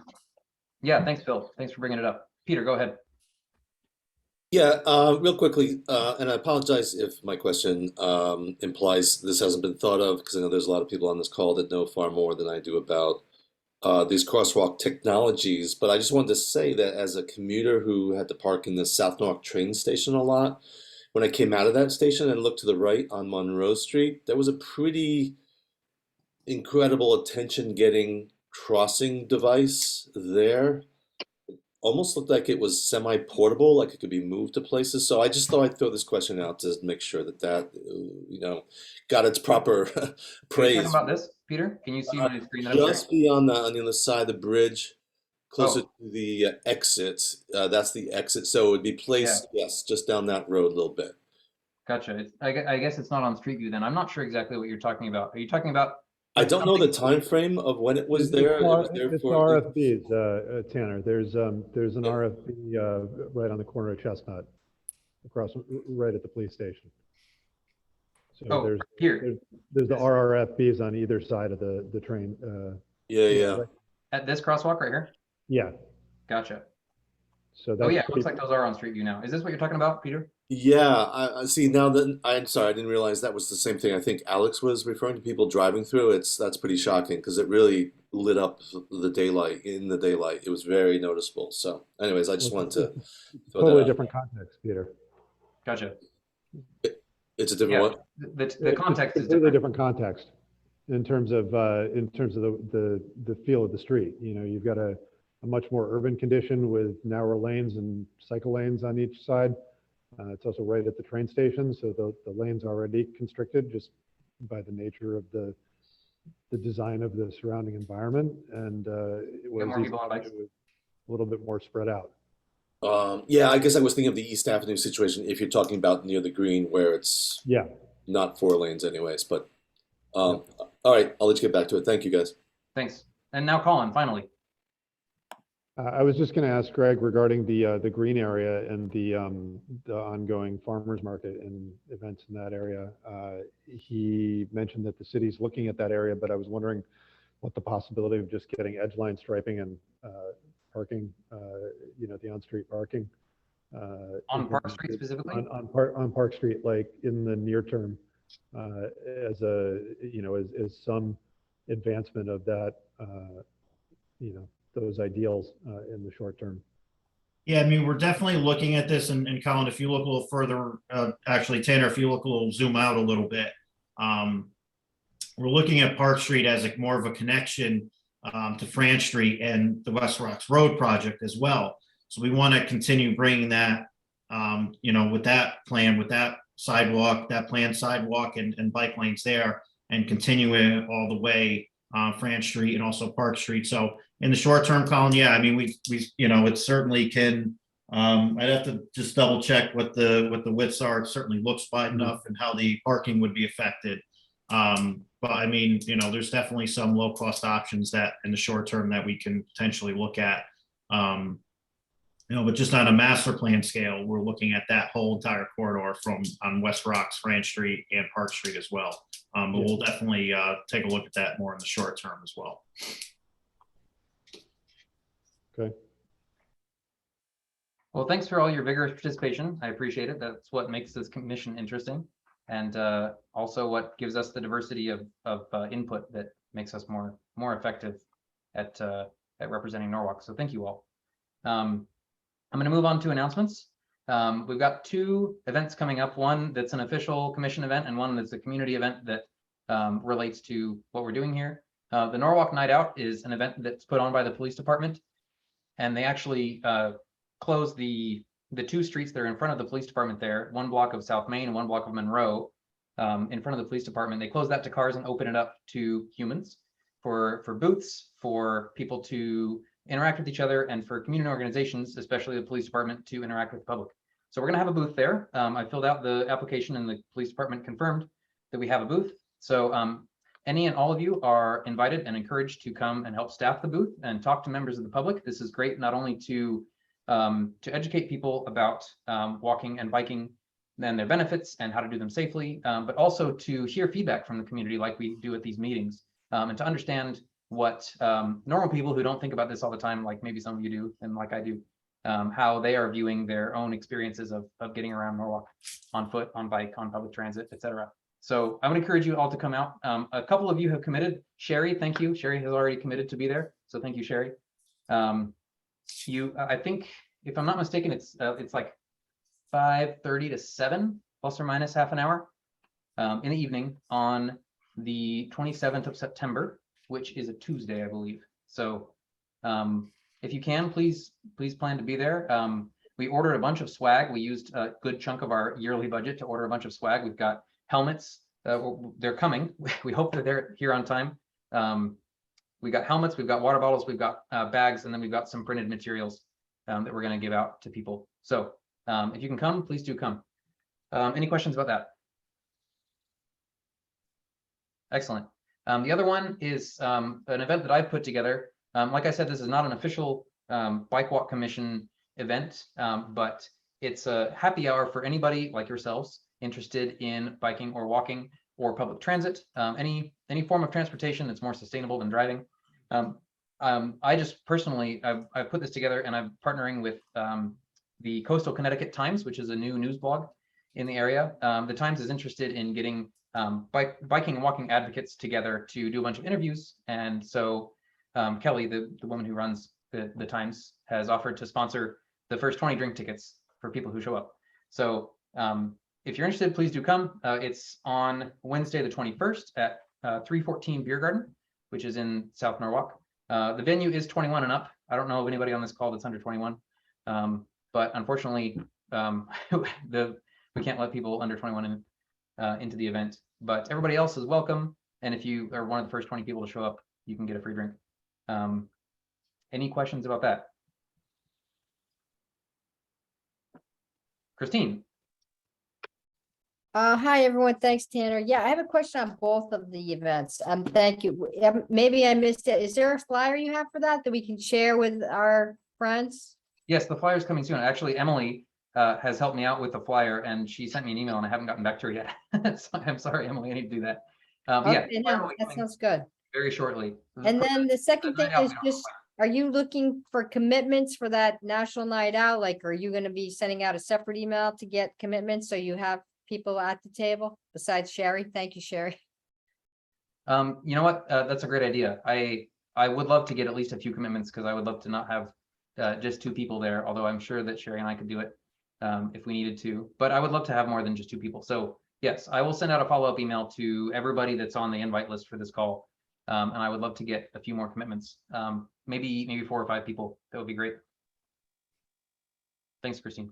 [SPEAKER 1] Yeah, thanks, Phil. Thanks for bringing it up. Peter, go ahead.
[SPEAKER 10] Yeah, real quickly, and I apologize if my question implies this hasn't been thought of, because I know there's a lot of people on this call that know far more than I do about these crosswalk technologies. But I just wanted to say that as a commuter who had to park in the South Norwalk train station a lot, when I came out of that station and looked to the right on Monroe Street, there was a pretty incredible attention-getting crossing device there. Almost looked like it was semi-portable, like it could be moved to places. So I just thought I'd throw this question out to make sure that got its proper
[SPEAKER 1] Are you
[SPEAKER 10] praise.
[SPEAKER 1] talking about this, Peter? Can you see my screen? that I'm sharing?
[SPEAKER 10] Just beyond on the other side of the bridge, closer
[SPEAKER 1] Oh.
[SPEAKER 10] to the exit. That's the exit. So it would be placed, yes, just down that road a little bit.
[SPEAKER 1] Gotcha. I guess it's not on Street View then. I'm not sure exactly what you're talking about. Are you talking about
[SPEAKER 10] I don't know the time frame of when it was there. It was there
[SPEAKER 11] It's
[SPEAKER 10] for.
[SPEAKER 11] RFBs, Tanner. There's an
[SPEAKER 10] Yeah.
[SPEAKER 11] RFB right on the corner of Chestnut, across, right at the police station. So
[SPEAKER 1] Oh, here,
[SPEAKER 11] there's the RRFBs on either side of the train.
[SPEAKER 10] Yeah.
[SPEAKER 11] right-
[SPEAKER 1] at this crosswalk right here.
[SPEAKER 11] Yeah,
[SPEAKER 1] Gotcha.
[SPEAKER 11] so
[SPEAKER 1] Oh
[SPEAKER 11] that's
[SPEAKER 1] yeah, it looks
[SPEAKER 11] pretty-
[SPEAKER 1] like those are on Street View now. Is this what you're talking about, Peter?
[SPEAKER 10] Yeah, I see now that I'm sorry, I didn't realize that was the same thing. I think Alex was referring to people driving through. That's pretty shocking because it really lit up the daylight in the daylight. It was very noticeable. So, anyways, I just wanted to throw
[SPEAKER 11] totally
[SPEAKER 10] that out.
[SPEAKER 11] different context, Peter.
[SPEAKER 1] Gotcha.
[SPEAKER 10] It's a different
[SPEAKER 1] Yeah,
[SPEAKER 10] one.
[SPEAKER 1] the context is
[SPEAKER 11] Completely
[SPEAKER 1] different.
[SPEAKER 11] different context in terms of the feel of the street. You know, you've got a much more urban condition with narrower lanes and cycle lanes on each side. It's also right at the train station, so the lanes are already constricted just by the nature of the design of the surrounding environment, and it was
[SPEAKER 1] more people on bikes.
[SPEAKER 11] a little bit more spread out.
[SPEAKER 10] Yeah, I guess I was thinking of the East Avenue situation if you're talking about near the green where it's
[SPEAKER 11] Yeah.
[SPEAKER 10] not 4 lanes anyways. But all right, I'll let you get back to it. Thank you guys.
[SPEAKER 1] Thanks. And now Colin, finally.
[SPEAKER 11] I was just going to ask Greg regarding the green area and the ongoing farmers market and events in that area. He mentioned that the city's looking at that area, but I was wondering what the possibility of just getting edge line striping and parking, the on-street parking.
[SPEAKER 1] On Park Street specifically?
[SPEAKER 11] On Park Street, like in the near term, as as some advancement of that, those ideals in the short term.
[SPEAKER 3] Yeah, I mean, we're definitely looking at this, and Colin, if you look a little further, actually, Tanner, if you look a little, zoom out a little bit, we're looking at Park Street as more of a connection to France Street and the West Rocks Road project as well. So we want to continue bringing that, with that plan, with that sidewalk, that planned sidewalk and bike lanes there, and continue it all the way France Street and also Park Street. So in the short term, Colin, yeah, I mean, we it certainly can. I'd have to just double check what the widths are. It certainly looks wide enough and how the parking would be affected. But I mean, there's definitely some low cost options that in the short term that we can potentially look at. But just on a master plan scale, we're looking at that whole entire corridor from on West Rocks, France Street, and Park Street as well. But we'll definitely take a look at that more in the short term as well.
[SPEAKER 11] Okay.
[SPEAKER 1] Well, thanks for all your vigorous participation. I appreciate it. That's what makes this commission interesting, and also what gives us the diversity of input that makes us more effective at representing Norwalk. So thank you all. I'm going to move on to announcements. We've got 2 events coming up. One that's an official commission event, and one that's a community event that relates to what we're doing here. The Norwalk Night Out is an event that's put on by the police department, and they actually close the 2 streets that are in front of the police department there, 1 block of South Main and 1 block of Monroe, in front of the police department. They close that to cars and open it up to humans for booths, for people to interact with each other, and for community organizations, especially the police department, to interact with the public. So we're going to have a booth there. I filled out the application and the police department confirmed that we have a booth. So any and all of you are invited and encouraged to come and help staff the booth and talk to members of the public. This is great not only to educate people about walking and biking and their benefits and how to do them safely, but also to hear feedback from the community like we do at these meetings, and to understand what normal people who don't think about this all the time, like maybe some of you do and like I do, how they are viewing their own experiences of getting around Norwalk on foot, on bike, on public transit, etc. So I would encourage you all to come out. A couple of you have committed. Sherry, thank you. Sherry has already committed to be there. So thank you, Sherry. I think, if I'm not mistaken, it's like 5:30 to 7, plus or minus half an hour, in the evening on the 27th of September, which is a Tuesday, I believe. So if you can, please plan to be there. We ordered a bunch of swag. We used a good chunk of our yearly budget to order a bunch of swag. We've got helmets. They're coming. We hope that they're here on time. We got helmets, we've got water bottles, we've got bags, and then we've got some printed materials that we're going to give out to people. So if you can come, please do come. Any questions about that? Excellent. The other one is an event that I've put together. Like I said, this is not an official Bike Walk Commission event, but it's a happy hour for anybody like yourselves interested in biking or walking or public transit, any form of transportation that's more sustainable than driving. I just personally, I've put this together, and I'm partnering with the Coastal Connecticut Times, which is a new news blog in the area. The Times is interested in getting biking and walking advocates together to do a bunch of interviews. And so Kelly, the woman who runs the Times, has offered to sponsor the first 20 drink tickets for people who show up. So if you're interested, please do come. It's on Wednesday, the 21st at 314 Beer Garden, which is in South Norwalk. The venue is 21 and up. I don't know of anybody on this call that's under 21. But unfortunately, we can't let people under 21 into the event, but everybody else is welcome. And if you are one of the first 20 people to show up, you can get a free drink. Any questions about that? Christine.
[SPEAKER 12] Hi, everyone. Thanks, Tanner. Yeah, I have a question on both of the events. Thank you. Maybe I missed it. Is there a flyer you have for that we can share with our friends?
[SPEAKER 1] Yes, the flyer is coming soon. Actually, Emily has helped me out with the flyer, and she sent me an email, and I haven't gotten back to her yet. So I'm sorry, Emily, I need to do that. Yeah,
[SPEAKER 12] Okay, no, that sounds good.
[SPEAKER 1] very shortly.
[SPEAKER 12] And then the second thing is just, are you looking for commitments for that national night out? Like, are you going to be sending out a separate email to get commitments so you have people at the table besides Sherry? Thank you, Sherry.
[SPEAKER 1] You know what? That's a great idea. I would love to get at least a few commitments, because I would love to not have just 2 people there, although I'm sure that Sherry and I could do it if we needed to, but I would love to have more than just 2 people. So yes, I will send out a follow-up email to everybody that's on the invite list for this call. And I would love to get a few more commitments, maybe 4 or 5 people. That would be great. Thanks, Christine.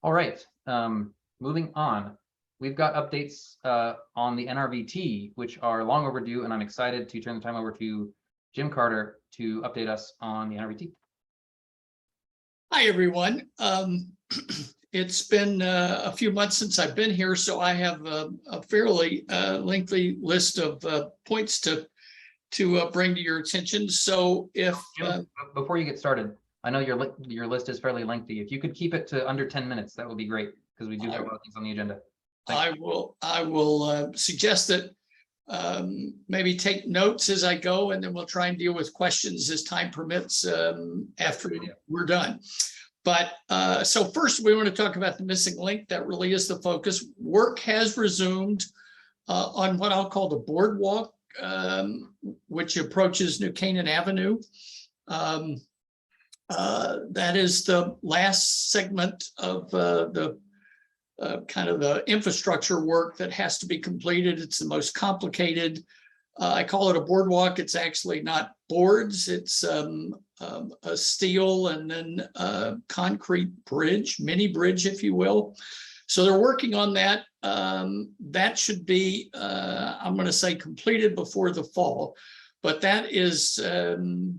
[SPEAKER 1] All right, moving on. We've got updates on the NRVT, which are long overdue, and I'm excited to turn the time over to Jim Carter to update us on the NRVT.
[SPEAKER 13] Hi, everyone. It's been a few months since I've been here, so I have a fairly lengthy list of points to bring to your attention. So if
[SPEAKER 1] before you get started, I know your list is fairly lengthy. If you could keep it to under 10 minutes, that would be great, because we do have a lot of things on the agenda.
[SPEAKER 13] I will suggest that maybe take notes as I go, and then we'll try and deal with questions as time permits after we're done. But so first, we want to talk about the missing link. That really is the focus. Work has resumed on what I'll call the Boardwalk, which approaches New Canaan Avenue. That is the last segment of the kind of the infrastructure work that has to be completed. It's the most complicated. I call it a boardwalk. It's actually not boards. It's a steel and then a concrete bridge, mini bridge, if you will. So they're working on that. That should be, I'm going to say, completed before the fall. But that is the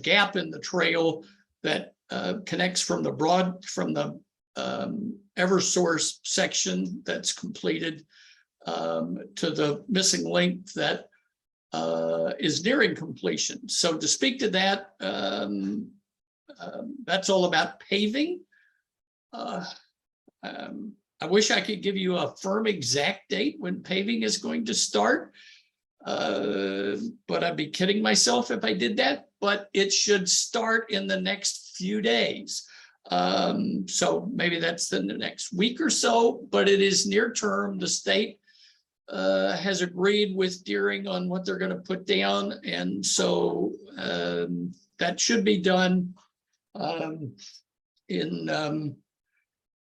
[SPEAKER 13] gap in the trail that connects from the Eversource section that's completed to the missing link that is nearing completion. So to speak to that, that's all about paving. I wish I could give you a firm exact date when paving is going to start, but I'd be kidding myself if I did that. But it should start in the next few days. So maybe that's in the next week or so, but it is near term. The state has agreed with Deering on what they're going to put down. And so that should be done in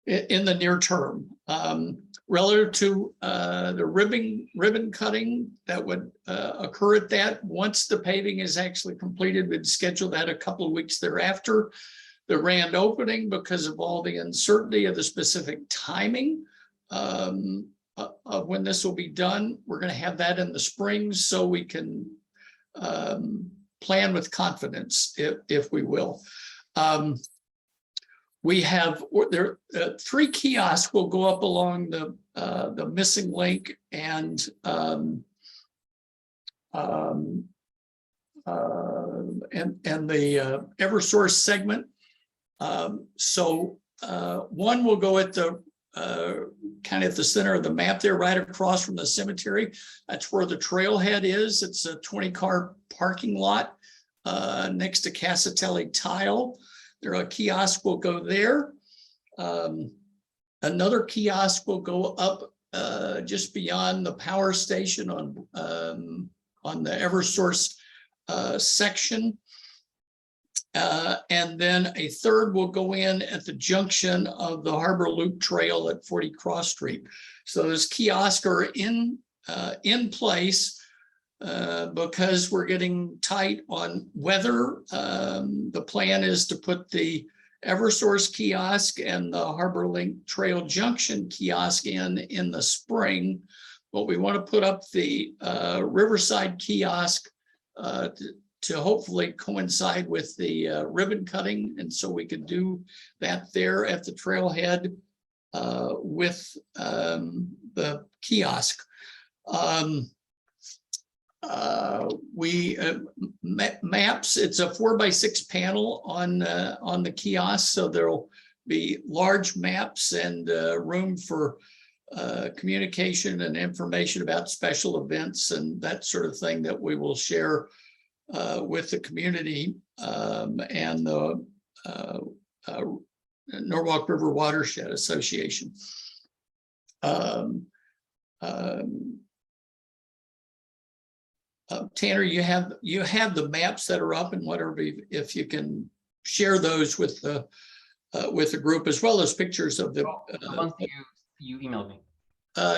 [SPEAKER 13] the near term. Relative to the ribbon cutting that would occur at that, once the paving is actually completed, we'd schedule that a couple of weeks thereafter. The grand opening, because of all the uncertainty of the specific timing of when this will be done, we're going to have that in the spring, so we can plan with confidence, if we will. We have there 3 kiosks will go up along the missing link and the Eversource segment. So one will go at the kind of at the center of the map there, right across from the cemetery. That's where the trailhead is. It's a 20-car parking lot next to Casatelli Tile. There a kiosk will go there. Another kiosk will go up just beyond the power station on the Eversource section. And then a third will go in at the junction of the Harbor Loop Trail at 40 Cross Street. So those kiosks are in place because we're getting tight on weather. The plan is to put the Eversource kiosk and the Harbor Link Trail Junction kiosk in the spring, but we want to put up the Riverside kiosk to hopefully coincide with the ribbon cutting. And so we could do that there at the trailhead with the kiosk. Maps, it's a 4x6 panel on the kiosk. So there'll be large maps and room for communication and information about special events and that sort of thing that we will share with the community and the Norwalk River Watershed Association. Tanner, you have the maps that are up and whatever, if you can share those with the group as well as pictures of the
[SPEAKER 1] ones that you emailed me.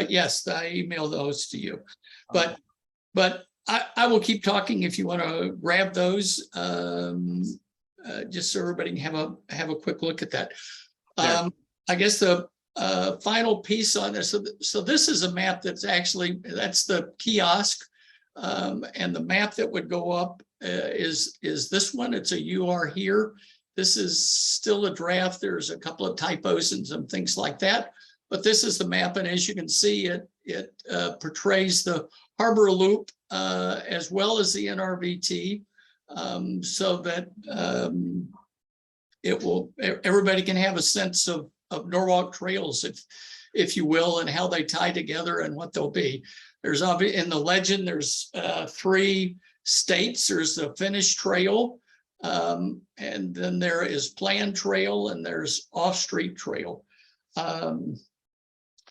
[SPEAKER 13] Yes, I emailed those to you, but I will keep talking if you want to grab those, just so everybody can have a quick look at that.
[SPEAKER 1] Sure.
[SPEAKER 13] I guess the final piece on this. So this is a map that's the kiosk, and the map that would go up is this one. It's a UR here. This is still a draft. There's a couple of typos and some things like that, but this is the map, and as you can see, it portrays the Harbor Loop as well as the NRVT, so that everybody can have a sense of Norwalk trails, if you will, and how they tie together and what they'll be. There's in the legend, there's 3 states. There's the Finnish Trail, and then there is planned trail, and there's off-street trail.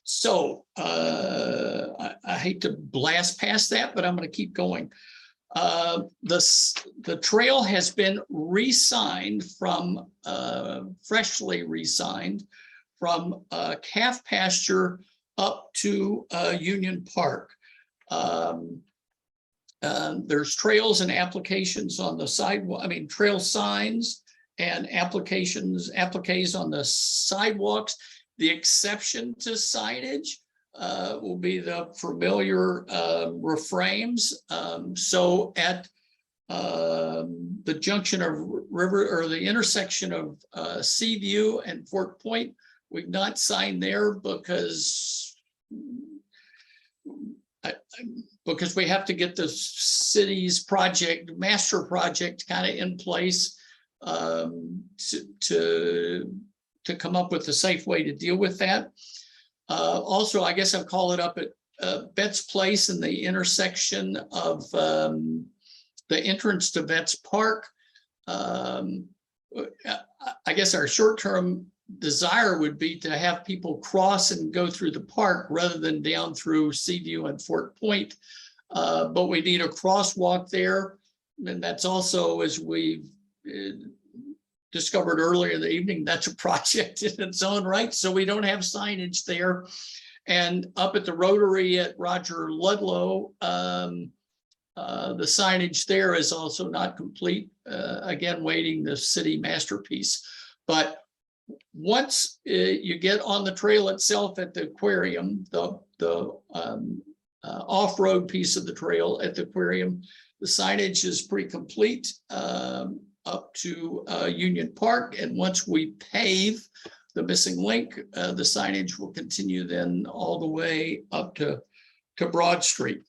[SPEAKER 13] So I hate to blast past that, but I'm going to keep going. The trail has been re-signed from freshly re-signed from calf pasture up to Union Park. There's trails and applications on the sidewalk. I mean, trail signs and appliques on the sidewalks. The exception to signage will be the familiar reframes. So at the junction of River, or the intersection of Seaview and Fort Point, we've not signed there because we have to get the city's master project kind of in place to come up with a safe way to deal with that. Also, I guess I'll call it up at Betts Place in the intersection of the entrance to Betts Park. I guess our short-term desire would be to have people cross and go through the park rather than down through Seaview and Fort Point. But we need a crosswalk there. And that's also, as we've discovered earlier in the evening, that's a project in its own right. So we don't have signage there. And up at the Rotary at Roger Ludlow, the signage there is also not complete. Again, waiting the city masterpiece. But once you get on the trail itself at the aquarium, the off-road piece of the trail at the aquarium, The signage is pretty complete up to Union Park. And once we pave the missing link, the signage will continue then all the way up to Broad Street.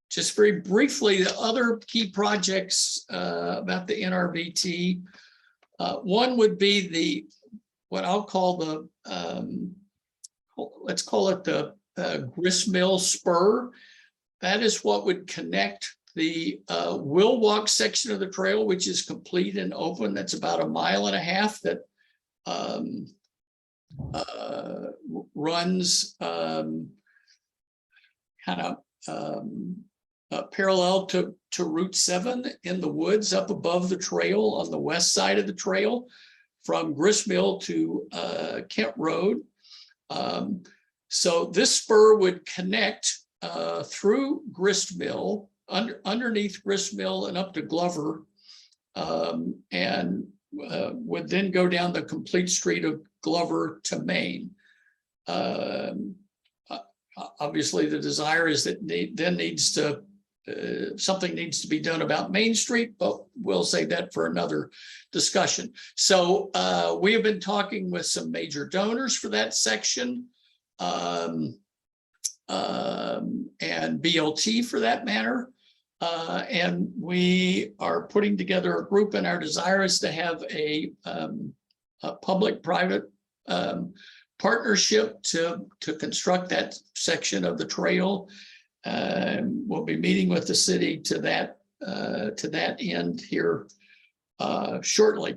[SPEAKER 13] Just very briefly, the other key projects about the NRVT. One would be what I'll call let's call it the Gristmill Spur. That is what would connect the Will Walk section of the trail, which is complete and open. That's about 1.5 miles that runs kind of parallel to Route 7 in the woods up above the trail on the west side of the trail from Gristmill to Kent Road. So this spur would connect through Gristmill, underneath Gristmill and up to Glover, and would then go down the complete street of Glover to Main. Obviously, the desire is that something needs to be done about Main Street, but we'll save that for another discussion. So we have been talking with some major donors for that section, and BLT for that matter. And we are putting together a group, and our desire is to have a public-private partnership to construct that section of the trail. We'll be meeting with the city to that end here shortly.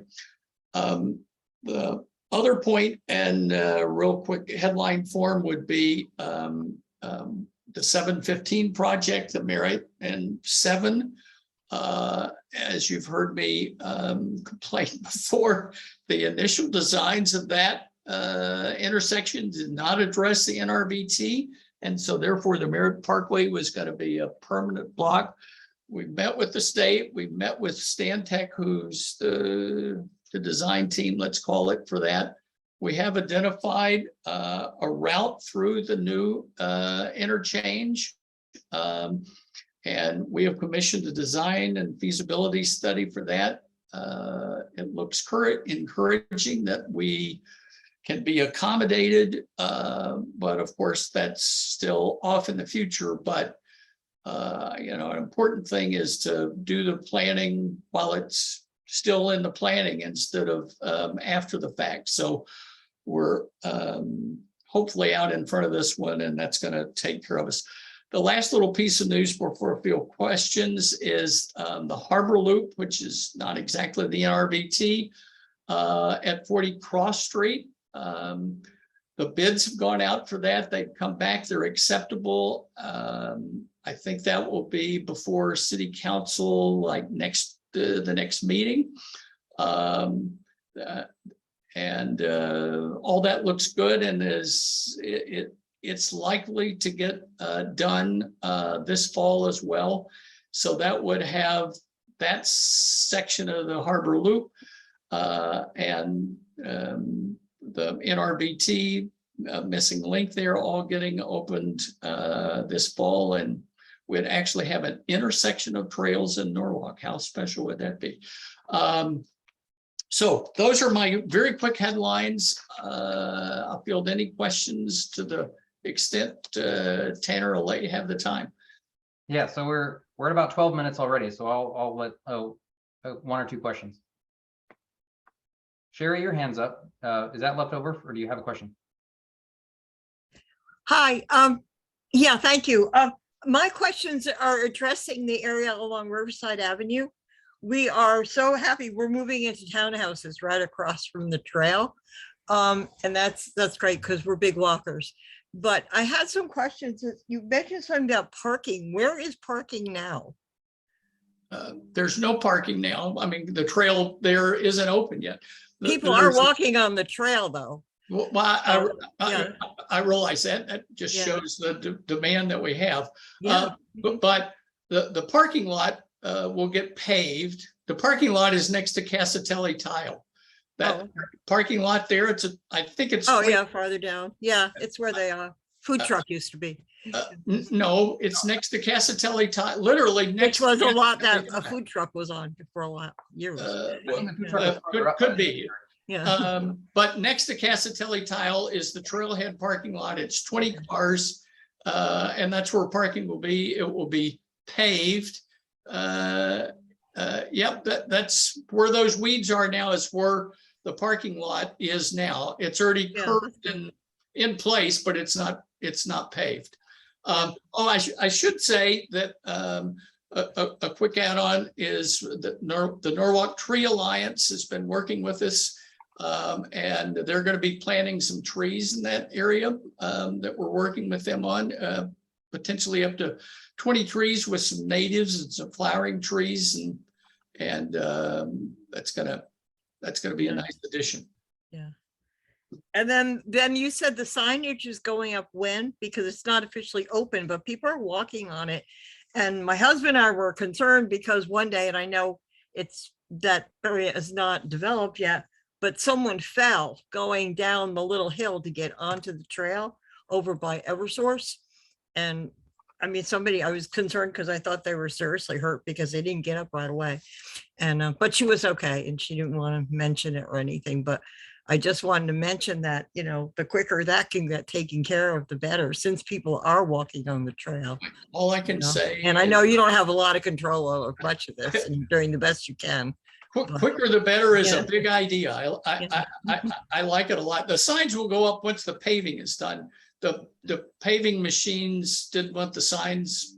[SPEAKER 13] The other point, and real quick headline form, would be the 715 project, the Merritt and 7. As you've heard me complain before, the initial designs of that intersection did not address the NRVT. And so therefore the Merritt Parkway was going to be a permanent block. We met with the state, we met with Stantec, who's the design team, let's call it, for that. We have identified a route through the new interchange. And we have commissioned a design and feasibility study for that. It looks encouraging that we can be accommodated, but of course that's still off in the future. But an important thing is to do the planning while it's still in the planning instead of after the fact. So we're hopefully out in front of this one, and that's going to take care of us. The last little piece of news before a few questions is the Harbor Loop, which is not exactly the NRVT, at 40 Cross Street. The bids have gone out for that. They've come back, they're acceptable. I think that will be before City Council, like the next meeting. And all that looks good, and it's likely to get done this fall as well. So that would have that section of the Harbor Loop and the NRVT missing link there all getting opened this fall. And we'd actually have an intersection of trails in Norwalk. How special would that be? So those are my very quick headlines. I'll field any questions to the extent Tanner will let you have the time.
[SPEAKER 1] Yeah, so we're at about 12 minutes already, so I'll let one or two questions. Sherry, your hand's up. Is that left over, or do you have a question?
[SPEAKER 14] Hi. Yeah, thank you. My questions are addressing the area along Riverside Avenue. We are so happy we're moving into townhouses right across from the trail. And that's great because we're big walkers. But I had some questions. You mentioned something about parking. Where is parking now?
[SPEAKER 13] There's no parking now. I mean, the trail there isn't open yet.
[SPEAKER 14] People are walking on the trail though.
[SPEAKER 13] Well, I realize that. That just shows the demand that we have. But the parking lot will get paved. The parking lot is next to Casatelli Tile. That parking lot there, I think it's.
[SPEAKER 14] Oh yeah, farther down. Yeah, it's where they are. Food truck used to be.
[SPEAKER 13] No, it's next to Casatelli Tile, literally next.
[SPEAKER 14] Which was
[SPEAKER 13] to
[SPEAKER 14] a lot that
[SPEAKER 13] Casatelli
[SPEAKER 14] a
[SPEAKER 13] Tile.
[SPEAKER 14] food truck was on for a lot, years.
[SPEAKER 13] Could be.
[SPEAKER 14] Yeah.
[SPEAKER 13] But next to Casatelli Tile is the trailhead parking lot. It's 20 cars. And that's where parking will be. It will be paved. Yep, that's where those weeds are now, is where the parking lot is now. It's already curved and in place, but it's not paved. I should say that a quick add-on is that the Norwalk Tree Alliance has been working with us, and they're going to be planting some trees in that area that we're working with them on, potentially up to 20 trees with some natives and some flowering trees, and that's gonna be a nice addition.
[SPEAKER 14] Yeah. And then you said the signage is going up when? Because it's not officially open, but people are walking on it. And my husband and I were concerned because one day, and I know that area is not developed yet, but someone fell going down the little hill to get onto the trail over by Eversource. And I mean, I was concerned because I thought they were seriously hurt because they didn't get up right away. And, but she was okay. And she didn't want to mention it or anything, but I just wanted to mention that, the quicker that can get taken care of, the better, since people are walking on the trail.
[SPEAKER 13] All I can say.
[SPEAKER 14] And I know you don't have a lot of control over much of this, and you're doing the best you can.
[SPEAKER 13] Quicker the better is a big idea. I like it a lot. The signs will go up once the paving is done. The paving machines didn't want the signs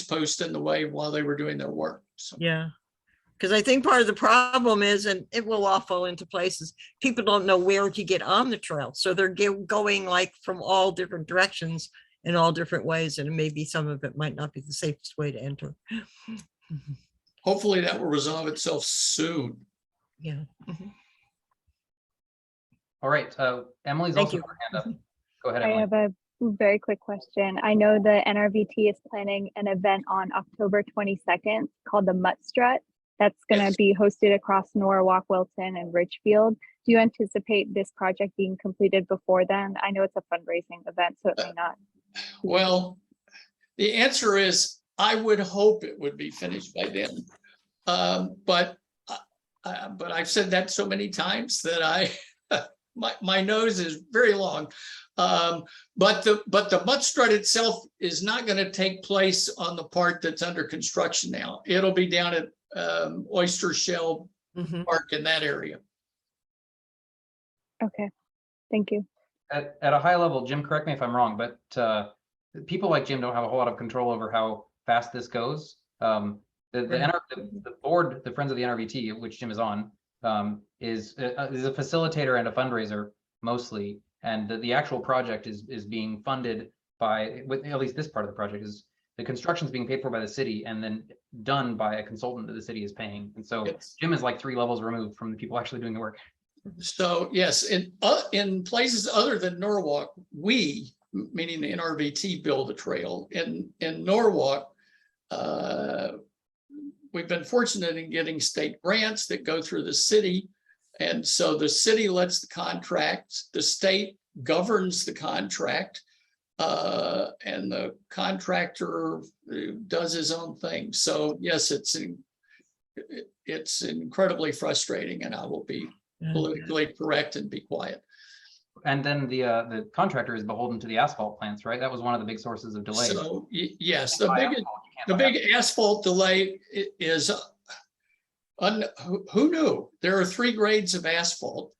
[SPEAKER 13] post in the way while they were doing their work. So.
[SPEAKER 14] Yeah. Because I think part of the problem is, and it will all fall into places, people don't know where to get on the trail. So they're going like from all different directions in all different ways. And maybe some of it might not be the safest way to enter.
[SPEAKER 13] Hopefully that will resolve itself soon.
[SPEAKER 14] Yeah.
[SPEAKER 1] All right. Emily's also got her hand up. Go ahead, Emily.
[SPEAKER 15] I have a very quick question. I know the NRVT is planning an event on October 22nd called the Mutt Strut. That's going to be hosted across Norwalk, Wilton, and Ridgefield. Do you anticipate this project being completed before then? I know it's a fundraising event, so it may not.
[SPEAKER 13] Well, the answer is I would hope it would be finished by then. But I've said that so many times that my nose is very long. But the Mutt Strut itself is not going to take place on the part that's under construction now. It'll be down at Oyster Shell Park in that area.
[SPEAKER 15] Okay, thank you.
[SPEAKER 1] At a high level, Jim, correct me if I'm wrong, but people like Jim don't have a whole lot of control over how fast this goes. The board, the Friends of the NRVT, which Jim is on, is a facilitator and a fundraiser mostly, and the actual project is being funded by, at least this part of the project is, the construction is being paid for by the city and then done by a consultant that the city is paying. And so Jim is like 3 levels removed from the people actually doing the work.
[SPEAKER 13] So yes, in places other than Norwalk, we, meaning the NRVT, build a trail. In Norwalk, we've been fortunate in getting state grants that go through the city. And so the city lets the contract, the state governs the contract, and the contractor does his own thing. So yes, it's incredibly frustrating, and I will be politically correct and be quiet.
[SPEAKER 1] And then the contractor is beholden to the asphalt plants, right? That was one of the big sources of delay.
[SPEAKER 13] So yes, the big asphalt delay is who knew? There are 3 grades of asphalt,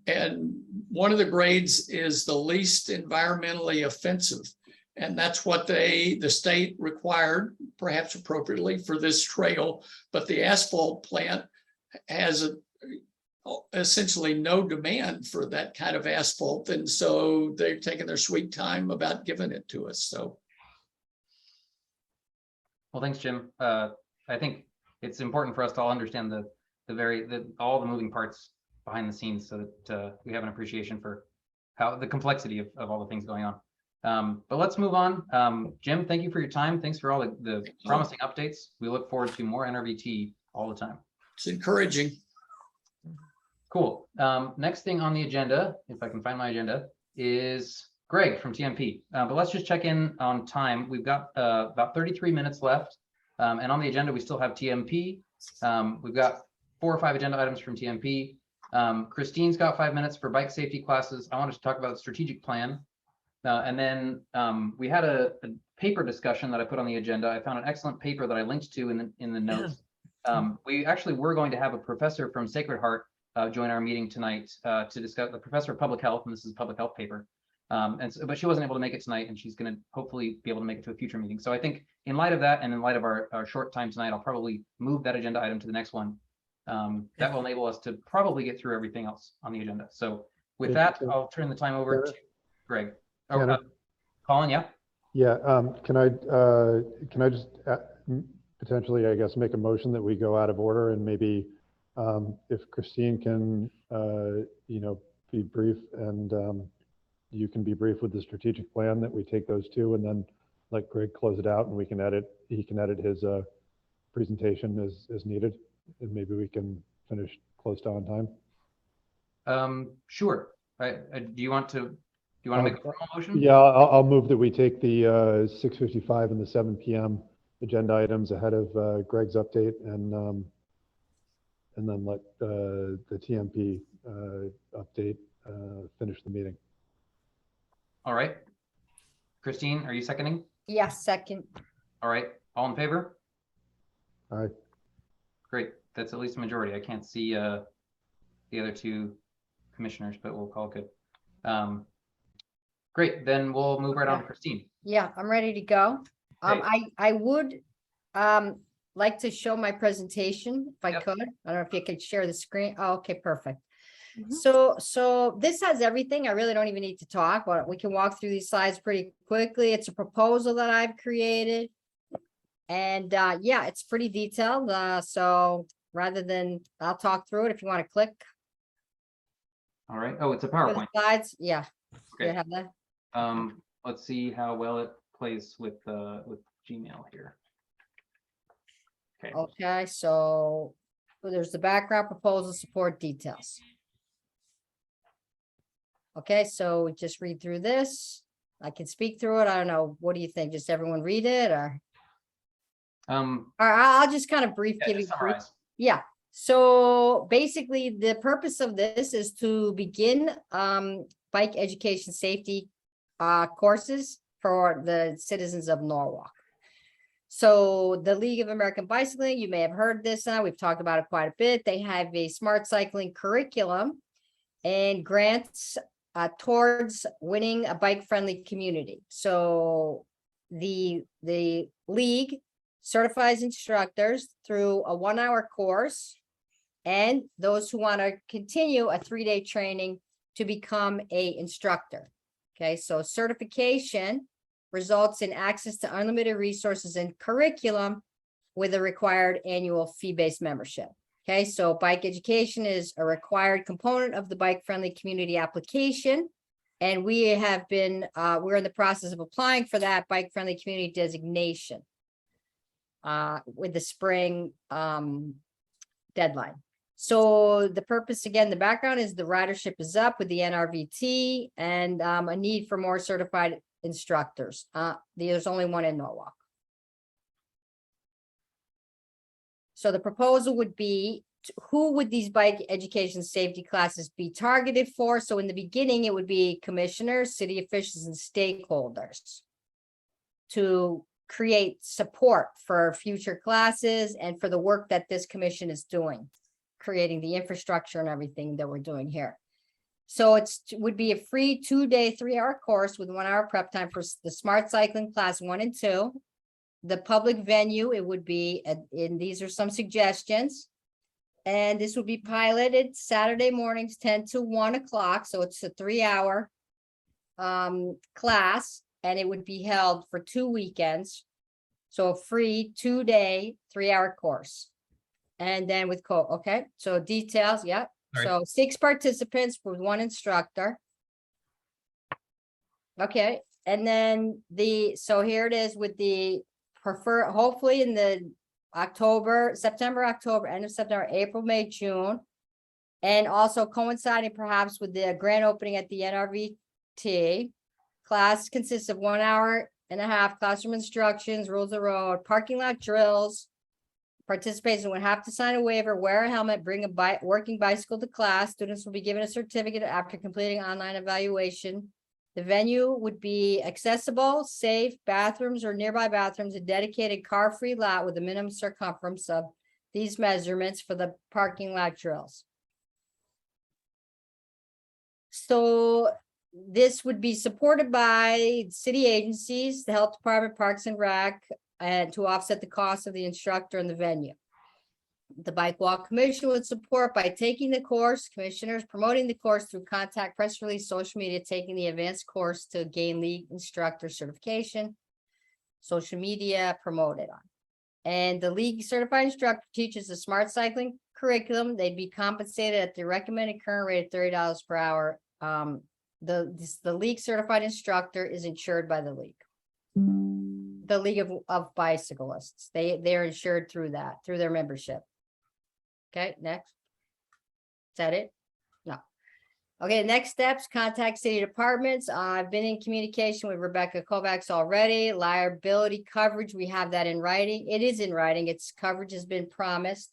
[SPEAKER 13] and one of the grades is the least environmentally offensive, and that's what the state required, perhaps appropriately, for this trail. But the asphalt plant has essentially no demand for that kind of asphalt, and so they're taking their sweet time about giving it to us. So,
[SPEAKER 1] well, thanks, Jim. I think it's important for us to all understand all the moving parts behind the scenes, so that we have an appreciation for how the complexity of all the things going on. But let's move on. Jim, thank you for your time. Thanks for all the promising updates. We look forward to more NRVT all the time.
[SPEAKER 13] It's encouraging.
[SPEAKER 1] Cool. Next thing on the agenda, if I can find my agenda, is Greg from TMP. But let's just check in on time. We've got about 33 minutes left. And on the agenda, we still have TMP. We've got 4 or 5 agenda items from TMP. Christine's got 5 minutes for bike safety classes. I wanted to talk about the strategic plan. And then we had a paper discussion that I put on the agenda. I found an excellent paper that I linked to in the notes. We actually were going to have a professor from Sacred Heart join our meeting tonight to discuss, the professor of public health, and this is a public health paper. But she wasn't able to make it tonight, and she's going to hopefully be able to make it to a future meeting. So I think in light of that, and in light of our short time tonight, I'll probably move that agenda item to the next one. That will enable us to probably get through everything else on the agenda. So with that, I'll turn the time over to Greg. Oh, Colin, yeah?
[SPEAKER 11] Yeah, can I just potentially, I guess, make a motion that we go out of order, and maybe if Christine can, be brief, and you can be brief with the strategic plan, that we take those two and then let Greg close it out, and he can edit his presentation as needed, and maybe we can finish close to on time.
[SPEAKER 1] Sure. Do you want to make a formal motion?
[SPEAKER 11] Yeah, I'll move that we take the 6:55 and the 7 p.m. agenda items ahead of Greg's update, and then let the TMP update finish the meeting.
[SPEAKER 1] All right. Christine, are you seconding?
[SPEAKER 12] Yes, second.
[SPEAKER 1] All right. All in favor?
[SPEAKER 11] All right.
[SPEAKER 1] Great. That's at least a majority. I can't see the other 2 commissioners, but we'll call it good. Great. Then we'll move right on to Christine.
[SPEAKER 12] Yeah, I'm ready to go. I would like to show my presentation if I could. I don't know if you could share the screen. Oh, okay, perfect. So this has everything. I really don't even need to talk, but we can walk through these slides pretty quickly. It's a proposal that I've created. And yeah, it's pretty detailed. So rather than, I'll talk through it if you want to click.
[SPEAKER 1] All right. Oh, it's a PowerPoint.
[SPEAKER 12] Slides. Yeah.
[SPEAKER 1] Okay.
[SPEAKER 12] You have that?
[SPEAKER 1] Let's see how well it plays with Gmail here. Okay.
[SPEAKER 12] Okay, so there's the background, proposal, support, details. Okay, so just read through this. I can speak through it. I don't know. What do you think? Just everyone read it, or I'll just kind of give you brief. Yeah. So basically, the purpose of this is to begin bike education safety courses for the citizens of Norwalk. So the League of American Bicycling, you may have heard this now. We've talked about it quite a bit. They have a smart cycling curriculum and grants towards winning a bike-friendly community. So the league certifies instructors through a 1-hour course, and those who want to continue a 3-day training to become an instructor. Okay, so certification results in access to unlimited resources and curriculum with a required annual fee-based membership. Okay, so bike education is a required component of the bike-friendly community application. And we have been, we're in the process of applying for that bike-friendly community designation with the spring deadline. So the purpose, again, the background is the ridership is up with the NRVT and a need for more certified instructors. There's only one in Norwalk. So the proposal would be, who would these bike education safety classes be targeted for? So in the beginning, it would be commissioners, city officials, and stakeholders to create support for future classes and for the work that this commission is doing, creating the infrastructure and everything that we're doing here. So it would be a free 2-day, 3-hour course with 1-hour prep time for the smart cycling class 1 and 2. The public venue, it would be, and these are some suggestions. And this would be piloted Saturday mornings, 10 to 1 o'clock. So it's a 3-hour class, and it would be held for 2 weekends. So a free 2-day, 3-hour course. And then with okay, so details, yeah. So 6 participants with 1 instructor. Okay, and then so here it is with the hopefully in the September, October, end of September, April, May, June. And also coinciding perhaps with the grand opening at the NRVT Class consists of 1.5 hours classroom instructions, rules of the road, parking lot drills. Participants would have to sign a waiver, wear a helmet, bring a working bicycle to class. Students will be given a certificate after completing online evaluation. The venue would be accessible, safe, bathrooms or nearby bathrooms, a dedicated car-free lot with a minimum circumference of these measurements for the parking lot drills. So this would be supported by city agencies, the health department, Parks and Rec, and to offset the cost of the instructor and the venue. The Bike Walk Commission would support by taking the course, commissioners promoting the course through contact, press release, social media, taking the advanced course to gain lead instructor certification, social media promoted on. And the league certified instructor teaches the smart cycling curriculum. They'd be compensated at the recommended current rate of $30 per hour. The league certified instructor is insured by the league. The League of Bicyclists. They're insured through that, through their membership. Okay, next. Is that it? No. Okay, next steps, contact city departments. I've been in communication with Rebecca Kovacs already. Liability coverage, we have that in writing. It is in writing. Its coverage has been promised.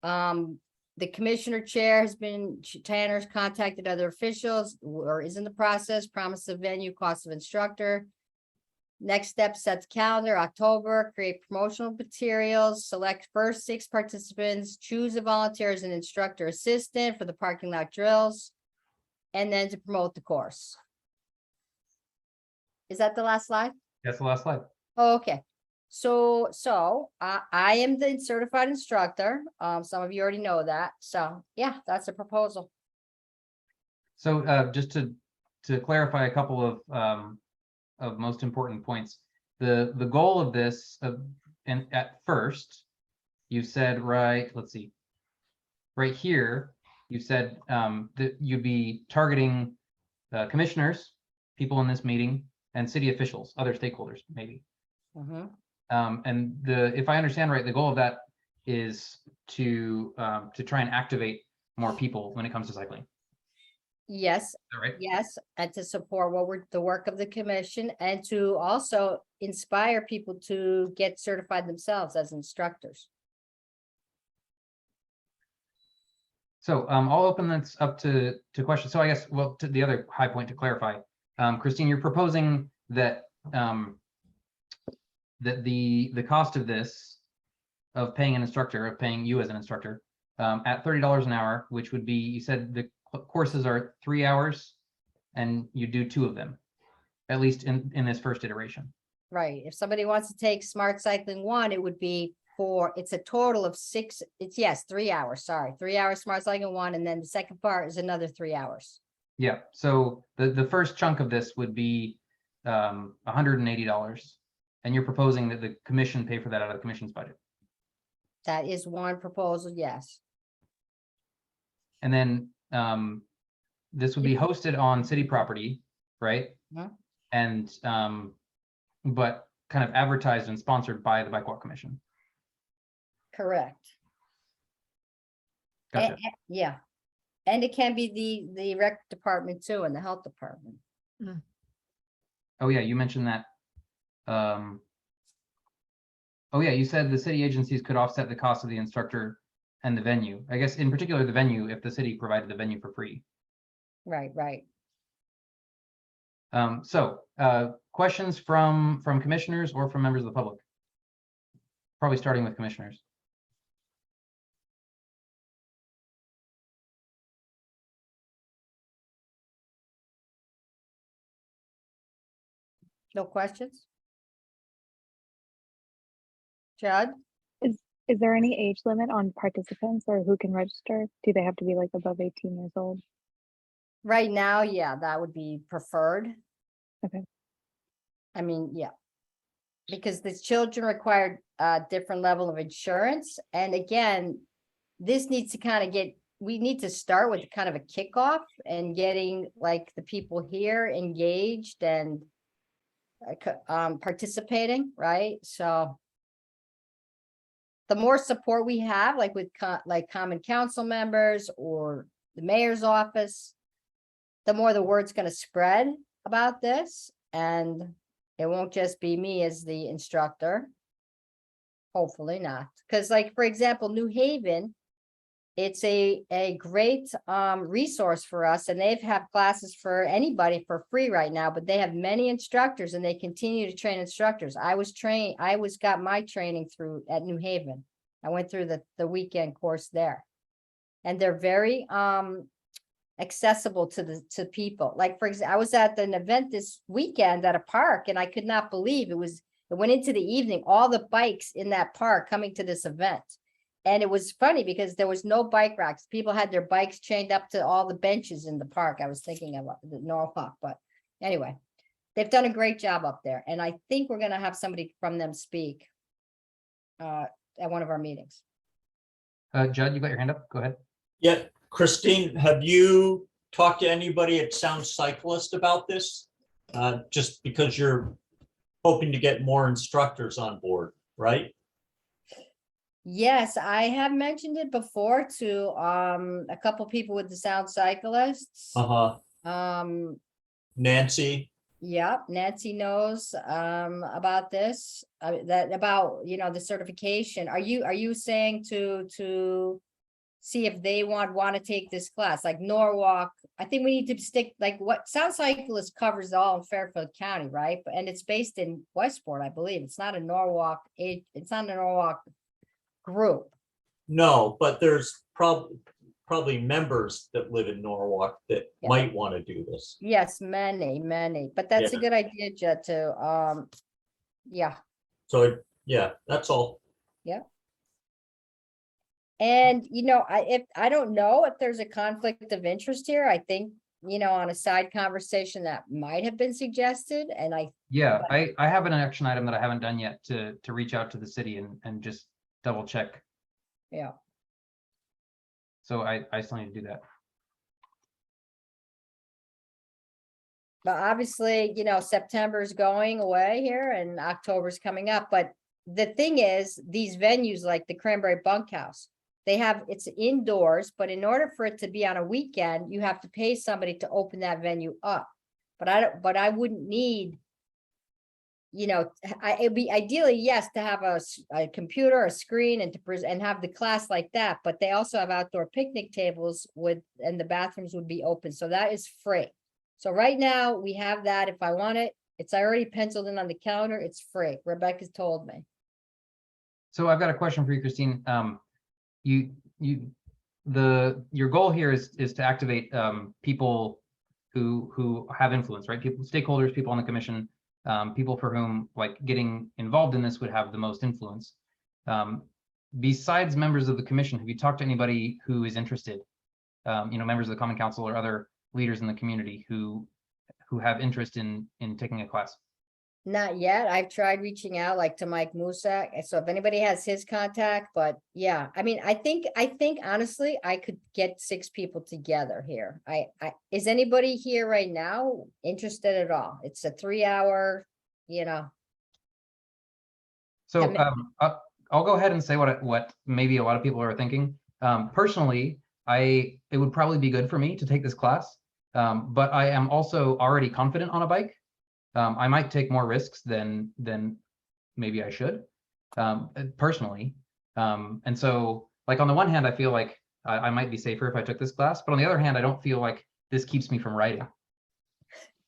[SPEAKER 12] The commissioner chair has been, Tanner's contacted other officials or is in the process, promise of venue, cost of instructor. Next step, set the calendar, October, create promotional materials, select first 6 participants, choose a volunteer as an instructor assistant for the parking lot drills, and then to promote the course. Is that the last slide?
[SPEAKER 1] That's the last slide.
[SPEAKER 12] Oh, okay. So I am the certified instructor. Some of you already know that. So yeah, that's a proposal.
[SPEAKER 1] So just to clarify a couple of most important points, the goal of this, and at first, you said, right, let's see, right here, you said that you'd be targeting commissioners, people in this meeting, and city officials, other stakeholders, maybe. And if I understand right, the goal of that is to try and activate more people when it comes to cycling.
[SPEAKER 12] Yes,
[SPEAKER 1] All right.
[SPEAKER 12] yes, and to support the work of the commission and to also inspire people to get certified themselves as instructors.
[SPEAKER 1] So I'll open this up to questions. So I guess, well, to the other high point to clarify, Christine, you're proposing that that the cost of this, of paying an instructor, of paying you as an instructor, at $30 an hour, which would be, you said the courses are 3 hours and you do 2 of them, at least in this first iteration.
[SPEAKER 12] Right. If somebody wants to take Smart Cycling 1, it would be it's a total of 6. It's 3 hours. Sorry, 3 hours Smart Cycling 1, and then the second part is another 3 hours.
[SPEAKER 1] Yeah. So the first chunk of this would be $180, and you're proposing that the commission pay for that out of the commission's budget.
[SPEAKER 12] That is one proposal. Yes.
[SPEAKER 1] And then this would be hosted on city property, right?
[SPEAKER 12] Yeah.
[SPEAKER 1] And but kind of advertised and sponsored by the Bike Walk Commission.
[SPEAKER 12] Correct.
[SPEAKER 1] Gotcha.
[SPEAKER 12] Yeah. And it can be the rec department too, and the health department.
[SPEAKER 1] Oh yeah, you mentioned that. Oh yeah, you said the city agencies could offset the cost of the instructor and the venue. I guess in particular the venue, if the city provided the venue for free.
[SPEAKER 12] Right, right.
[SPEAKER 1] So questions from commissioners or from members of the public? Probably starting with commissioners.
[SPEAKER 12] No questions? Judd?
[SPEAKER 15] Is there any age limit on participants or who can register? Do they have to be like above 18 years old?
[SPEAKER 12] Right now, yeah, that would be preferred.
[SPEAKER 15] Okay.
[SPEAKER 12] I mean, yeah. Because the children require a different level of insurance. And again, this needs to we need to start with kind of a kickoff and getting like the people here engaged and participating, right? So the more support we have, like with common council members or the mayor's office, the more the word's going to spread about this. And it won't just be me as the instructor. Hopefully not, because like, for example, New Haven, it's a great resource for us, and they've had classes for anybody for free right now, but they have many instructors and they continue to train instructors. I got my training through at New Haven. I went through the weekend course there. And they're very accessible to people. Like, for example, I was at an event this weekend at a park, and I could not believe it went into the evening, all the bikes in that park coming to this event. And it was funny because there was no bike racks. People had their bikes chained up to all the benches in the park. I was thinking of the Norwalk, but anyway, they've done a great job up there. And I think we're going to have somebody from them speak at one of our meetings.
[SPEAKER 1] Judd, you got your hand up? Go ahead.
[SPEAKER 8] Yeah, Christine, have you talked to anybody at Sound Cyclist about this? Just because you're hoping to get more instructors on board, right?
[SPEAKER 12] Yes, I have mentioned it before to a couple people with the Sound Cyclists.
[SPEAKER 8] Nancy?
[SPEAKER 12] Yep, Nancy knows about this, about the certification. Are you saying to see if they want to take this class, like Norwalk? I think we need to stick, like, what Sound Cyclist covers all in Fairfield County, right? And it's based in Westport, I believe. It's not a Norwalk group.
[SPEAKER 8] No, but there's probably members that live in Norwalk that might want to do this.
[SPEAKER 12] Yes, many, but that's a good idea, Jed, to yeah.
[SPEAKER 8] So yeah, that's all.
[SPEAKER 12] Yeah. And I don't know if there's a conflict of interest here. I think on a side conversation that might have been suggested, and I
[SPEAKER 1] have an action item that I haven't done yet to reach out to the city and just double check.
[SPEAKER 12] Yeah.
[SPEAKER 1] So I still need to do that.
[SPEAKER 12] But obviously, September's going away here and October's coming up. But the thing is, these venues like the Cranberry Bunkhouse, it's indoors, but in order for it to be on a weekend, you have to pay somebody to open that venue up. But I wouldn't need, it'd be ideally, yes, to have a computer, a screen, and have the class like that. But they also have outdoor picnic tables and the bathrooms would be open. So that is free. So right now we have that. If I want it, it's already penciled in on the calendar. It's free. Rebecca's told me.
[SPEAKER 1] So I've got a question for you, Christine. Your goal here is to activate people who have influence, right? People, stakeholders, people on the commission, people for whom getting involved in this would have the most influence. Besides members of the commission, have you talked to anybody who is interested? Members of the Common Council or other leaders in the community who have interest in taking a class?
[SPEAKER 12] Not yet. I've tried reaching out to Mike Musak. So if anybody has his contact, but yeah, I mean, I think honestly, I could get 6 people together here. Is anybody here right now interested at all? It's a 3-hour,
[SPEAKER 1] So I'll go ahead and say what maybe a lot of people are thinking. Personally, it would probably be good for me to take this class, but I am also already confident on a bike. I might take more risks than maybe I should, personally. And so, on the one hand, I feel like I might be safer if I took this class, but on the other hand, I don't feel like this keeps me from riding.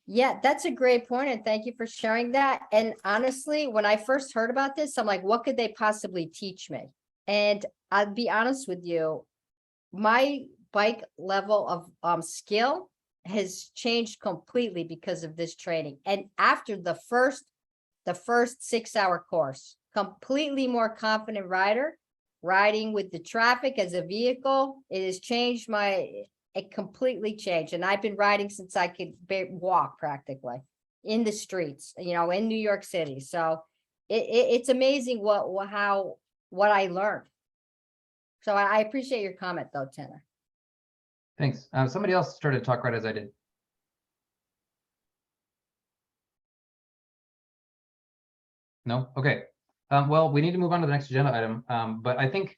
[SPEAKER 12] Yeah, that's a great point, and thank you for sharing that. And honestly, when I first heard about this, I'm like, what could they possibly teach me? And I'll be honest with you, my bike level of skill has changed completely because of this training. And after the first 6-hour course, completely more confident rider, riding with the traffic as a vehicle. It has changed it completely changed. And I've been riding since I could walk practically in the streets, in New York City. So it's amazing what I learned. So I appreciate your comment though, Tanner.
[SPEAKER 1] Thanks. Somebody else started to talk right as I did. No? Okay. Well, we need to move on to the next agenda item. But I think,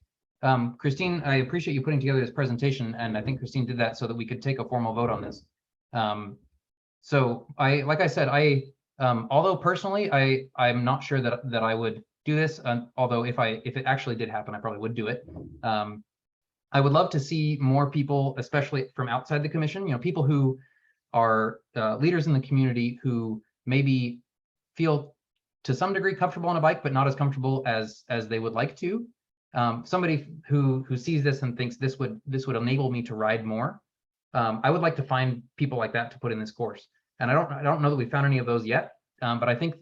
[SPEAKER 1] Christine, I appreciate you putting together this presentation, and I think Christine did that so that we could take a formal vote on this. So like I said, I Although personally, I'm not sure that I would do this. Although if it actually did happen, I probably would do it. I would love to see more people, especially from outside the commission, people who are leaders in the community who maybe feel to some degree comfortable on a bike, but not as comfortable as they would like to. Somebody who sees this and thinks this would enable me to ride more. I would like to find people like that to put in this course. And I don't know that we found any of those yet, but I think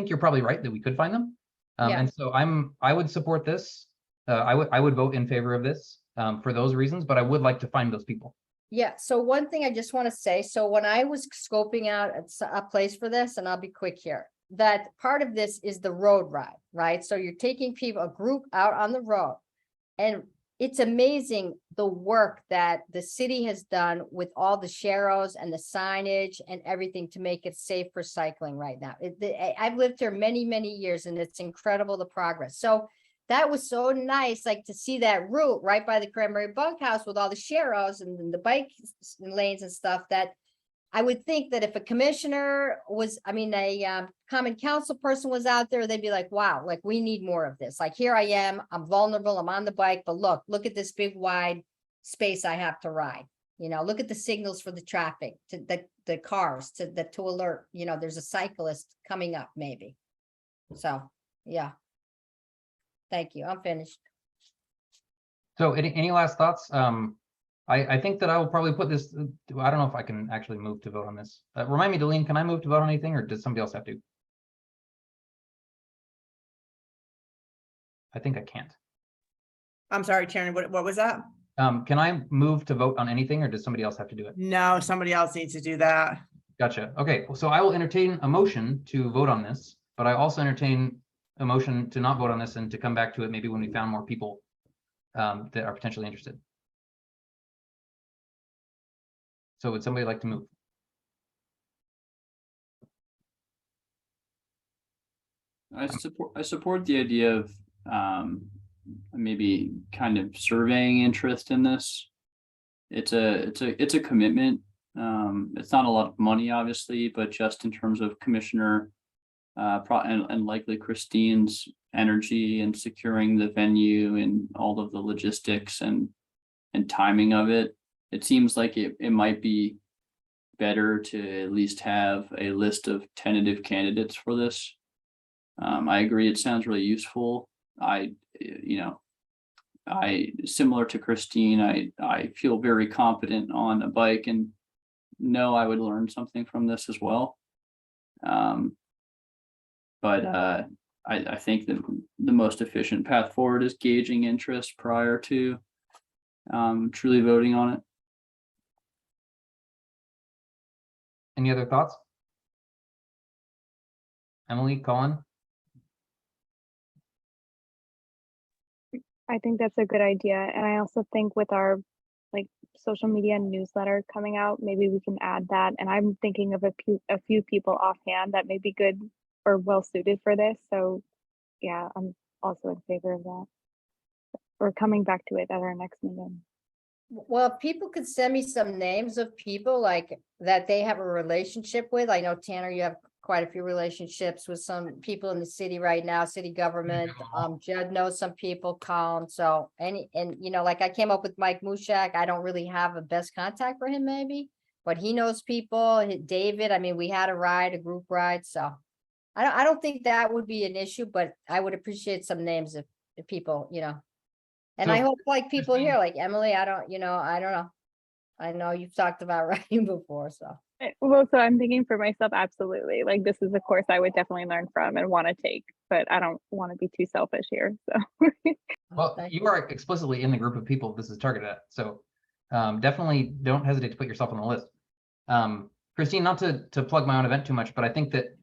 [SPEAKER 1] you're probably right that we could find them.
[SPEAKER 12] Yeah.
[SPEAKER 1] And so I would support this. I would vote in favor of this for those reasons, but I would like to find those people.
[SPEAKER 12] Yeah, so one thing I just want to say, so when I was scoping out a place for this, and I'll be quick here, that part of this is the road ride, right? So you're taking people, a group out on the road. And it's amazing the work that the city has done with all the sharrows and the signage and everything to make it safe for cycling right now. I've lived here many, many years, and it's incredible the progress. So that was so nice, like to see that route right by the Cranberry Bunkhouse with all the sharrows and the bike lanes and stuff, that I would think that if a commissioner was, a common council person was out there, they'd be like, wow, like we need more of this. Like, here I am, I'm vulnerable, I'm on the bike, but look at this big wide space I have to ride. Look at the signals for the traffic, to the cars, to alert, there's a cyclist coming up maybe. So, yeah. Thank you. I'm finished.
[SPEAKER 1] So any last thoughts? I think that I will probably put this, I don't know if I can actually move to vote on this. Remind me, Delene, can I move to vote on anything, or does somebody else have to? I think I can't.
[SPEAKER 16] I'm sorry, Chairman, what was that?
[SPEAKER 1] Can I move to vote on anything, or does somebody else have to do it?
[SPEAKER 16] No, somebody else needs to do that.
[SPEAKER 1] Gotcha. Okay, so I will entertain a motion to vote on this, but I also entertain a motion to not vote on this and to come back to it maybe when we found more people that are potentially interested. So would somebody like to move?
[SPEAKER 17] I support the idea of maybe kind of surveying interest in this. It's a commitment. It's not a lot of money, obviously, but just in terms of Commissioner and likely Christine's energy and securing the venue and all of the logistics and timing of it, it seems like it might be better to at least have a list of tentative candidates for this. I agree, it sounds really useful. Similar to Christine, I feel very confident on a bike and know I would learn something from this as well. But I think that the most efficient path forward is gauging interest prior to truly voting on it.
[SPEAKER 1] Any other thoughts? Emily, Colin?
[SPEAKER 15] I think that's a good idea. And I also think with our social media newsletter coming out, maybe we can add that. And I'm thinking of a few people offhand that may be good or well suited for this. So yeah, I'm also in favor of that. We're coming back to it at our next meeting.
[SPEAKER 12] Well, if people could send me some names of people like that they have a relationship with. I know, Tanner, you have quite a few relationships with some people in the city right now, city government. Judd knows some people, Colin. So like I came up with Mike Mushak. I don't really have a best contact for him maybe, but he knows people. David, we had a group ride. So I don't think that would be an issue, but I would appreciate some names if people, And I hope people here, like Emily, I don't know. I know you've talked about riding before, so.
[SPEAKER 15] Well, so I'm thinking for myself, absolutely. Like, this is a course I would definitely learn from and want to take, but I don't want to be too selfish here, so.
[SPEAKER 1] Well, you are explicitly in the group of people this is targeted at, so definitely don't hesitate to put yourself on the list. Christine, not to plug my own event too much, but I think that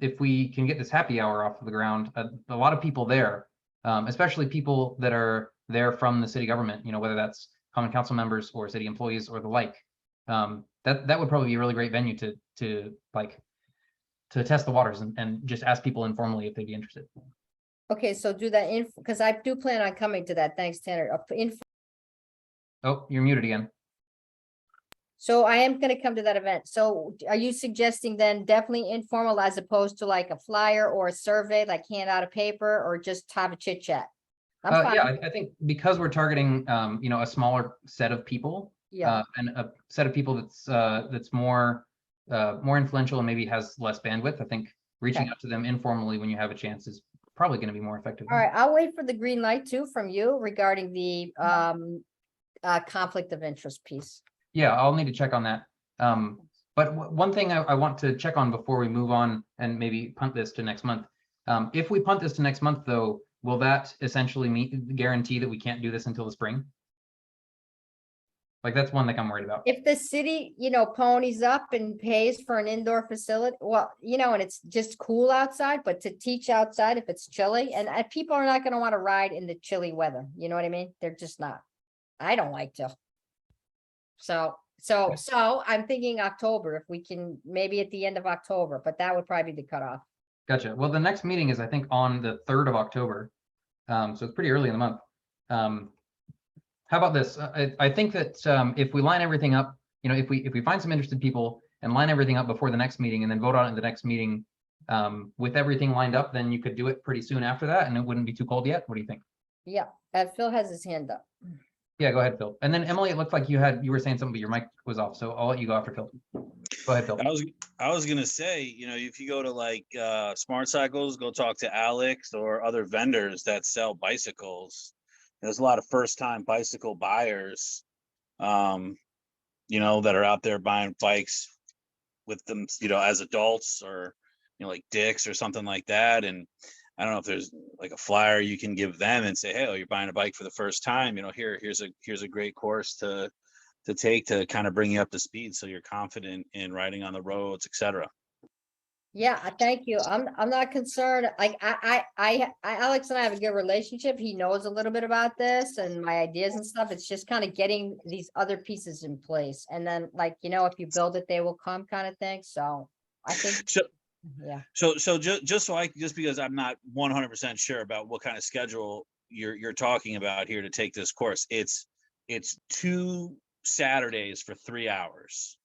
[SPEAKER 1] if we can get this happy hour off of the ground, a lot of people there, especially people that are there from the city government, whether that's common council members or city employees or the like, that would probably be a really great venue to test the waters and just ask people informally if they'd be interested.
[SPEAKER 12] Okay, so do that because I do plan on coming to that. Thanks, Tanner.
[SPEAKER 1] Oh, you're muted again.
[SPEAKER 12] So I am gonna come to that event. So are you suggesting then definitely informal as opposed to like a flyer or a survey, like hand out a paper or just have a chit chat? I'm
[SPEAKER 1] Yeah,
[SPEAKER 12] fine.
[SPEAKER 1] I think because we're targeting, you know, a smaller set of people,
[SPEAKER 12] Yeah,
[SPEAKER 1] and a set of people that's more influential and maybe has less bandwidth, I think reaching
[SPEAKER 12] Okay.
[SPEAKER 1] out to them informally when you have a chance is probably going to be more effective.
[SPEAKER 12] all right. I'll wait for the green light too from you regarding the conflict of interest piece.
[SPEAKER 1] Yeah, I'll need to check on that. But one thing I want to check on before we move on and maybe punt this to next month. If we punt this to next month, though, will that essentially guarantee that we can't do this until the spring? Like, that's one thing I'm worried about.
[SPEAKER 12] If the city, you know, ponies up and pays for an indoor facility, well, you know, and it's just cool outside, but to teach outside if it's chilly, and people are not gonna want to ride in the chilly weather, you know what I mean? They're just not. I don't like to. So I'm thinking October, if we can, maybe at the end of October, but that would probably be the cutoff.
[SPEAKER 1] Gotcha. Well, the next meeting is, I think, on the 3rd of October. So it's pretty early in the month. How about this? I think that if we line everything up, you know, if we find some interested people and line everything up before the next meeting and then vote on it in the next meeting, with everything lined up, then you could do it pretty soon after that and it wouldn't be too cold yet. What do you think?
[SPEAKER 12] Yeah, Phil has his hand up.
[SPEAKER 1] Yeah, go ahead, Phil. And then Emily, it looked like you were saying something, but your mic was off. So I'll let you go after Phil. Go ahead, Phil.
[SPEAKER 18] I was gonna say, you know, if you go to like Smart Cycles, go talk to Alex or other vendors that sell bicycles. There's a lot of first-time bicycle buyers, you know, that are out there buying bikes with them, you know, as adults, or, you know, like Dick's or something like that. And I don't know if there's like a flyer you can give them and say, hey, oh, you're buying a bike for the first time, you know, here's a great course to take to kind of bring you up to speed so you're confident in riding on the roads, etc.
[SPEAKER 12] Yeah, thank you. I'm not concerned. Like Alex and I have a good relationship. He knows a little bit about this and my ideas and stuff. It's just kind of getting these other pieces in place. And then, like, you know, if you build it, they will come kind of thing. So I think
[SPEAKER 18] So
[SPEAKER 12] yeah.
[SPEAKER 18] So just because I'm not 100% sure about what kind of schedule you're talking about here to take this course, it's 2 Saturdays for 3 hours.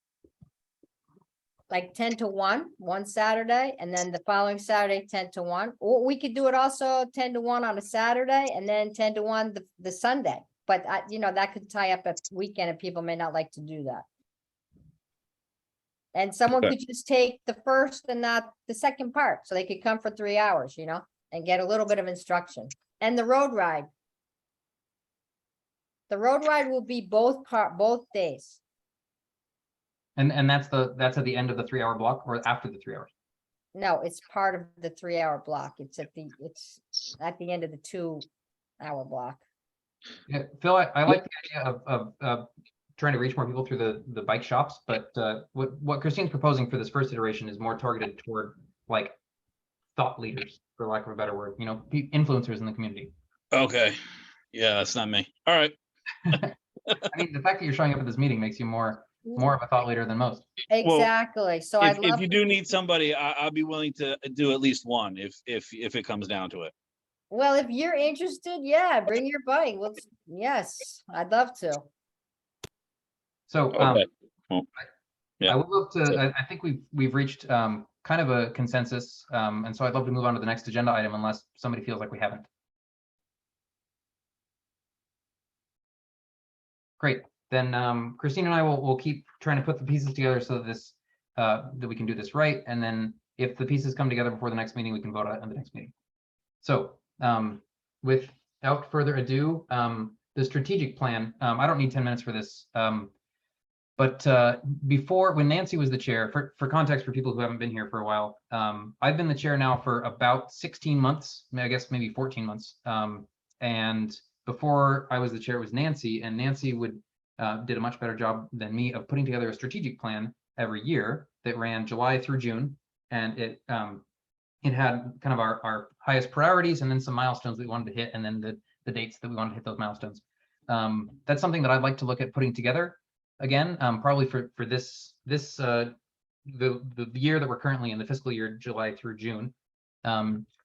[SPEAKER 12] Like 10 to 1, one Saturday, and then the following Saturday, 10 to 1. Or we could do it also 10 to 1 on a Saturday and then 10 to 1 the Sunday. But you know, that could tie up a weekend and people may not like to do that. And someone
[SPEAKER 18] Okay.
[SPEAKER 12] could just take the first and not the second part, so they could come for 3 hours, you know, and get a little bit of instruction. And the road ride. The road ride will be both days.
[SPEAKER 1] And that's at the end of the 3-hour block or after the 3 hours?
[SPEAKER 12] No, it's part of the 3-hour block. It's at the end of the 2-hour block.
[SPEAKER 1] Yeah, Phil, I like the idea of trying to reach more people through the bike shops, but what Christine's proposing for this first iteration is more targeted toward like thought leaders, for lack of a better word, you know, influencers in the community.
[SPEAKER 18] Okay. Yeah, that's not me. All right.
[SPEAKER 1] I mean, the fact that you're showing up at this meeting makes you more of a thought leader than most.
[SPEAKER 12] Exactly. So
[SPEAKER 18] If you do need somebody, I'll be willing to do at least one if it comes down to it.
[SPEAKER 12] Well, if you're interested, yeah, bring your bike. Well, yes, I'd love to.
[SPEAKER 1] So
[SPEAKER 18] Okay. Well,
[SPEAKER 1] I would love to. I think we've reached kind of a consensus, and so I'd love to move on to the next agenda item, unless somebody feels like we haven't. Great. Then Christine and I will keep trying to put the pieces together so that this that we can do this right. And then if the pieces come together before the next meeting, we can vote on it at the next meeting. So without further ado, the strategic plan. I don't need 10 minutes for this. But before, when Nancy was the chair, for context for people who haven't been here for a while, I've been the chair now for about 16 months, I guess maybe 14 months. And before I was the chair, it was Nancy, and Nancy did a much better job than me of putting together a strategic plan every year that ran July through June. And it had kind of our highest priorities and then some milestones that we wanted to hit, and then the dates that we wanted to hit those milestones. That's something that I'd like to look at putting together again, probably for this the year that we're currently in, the fiscal year July through June.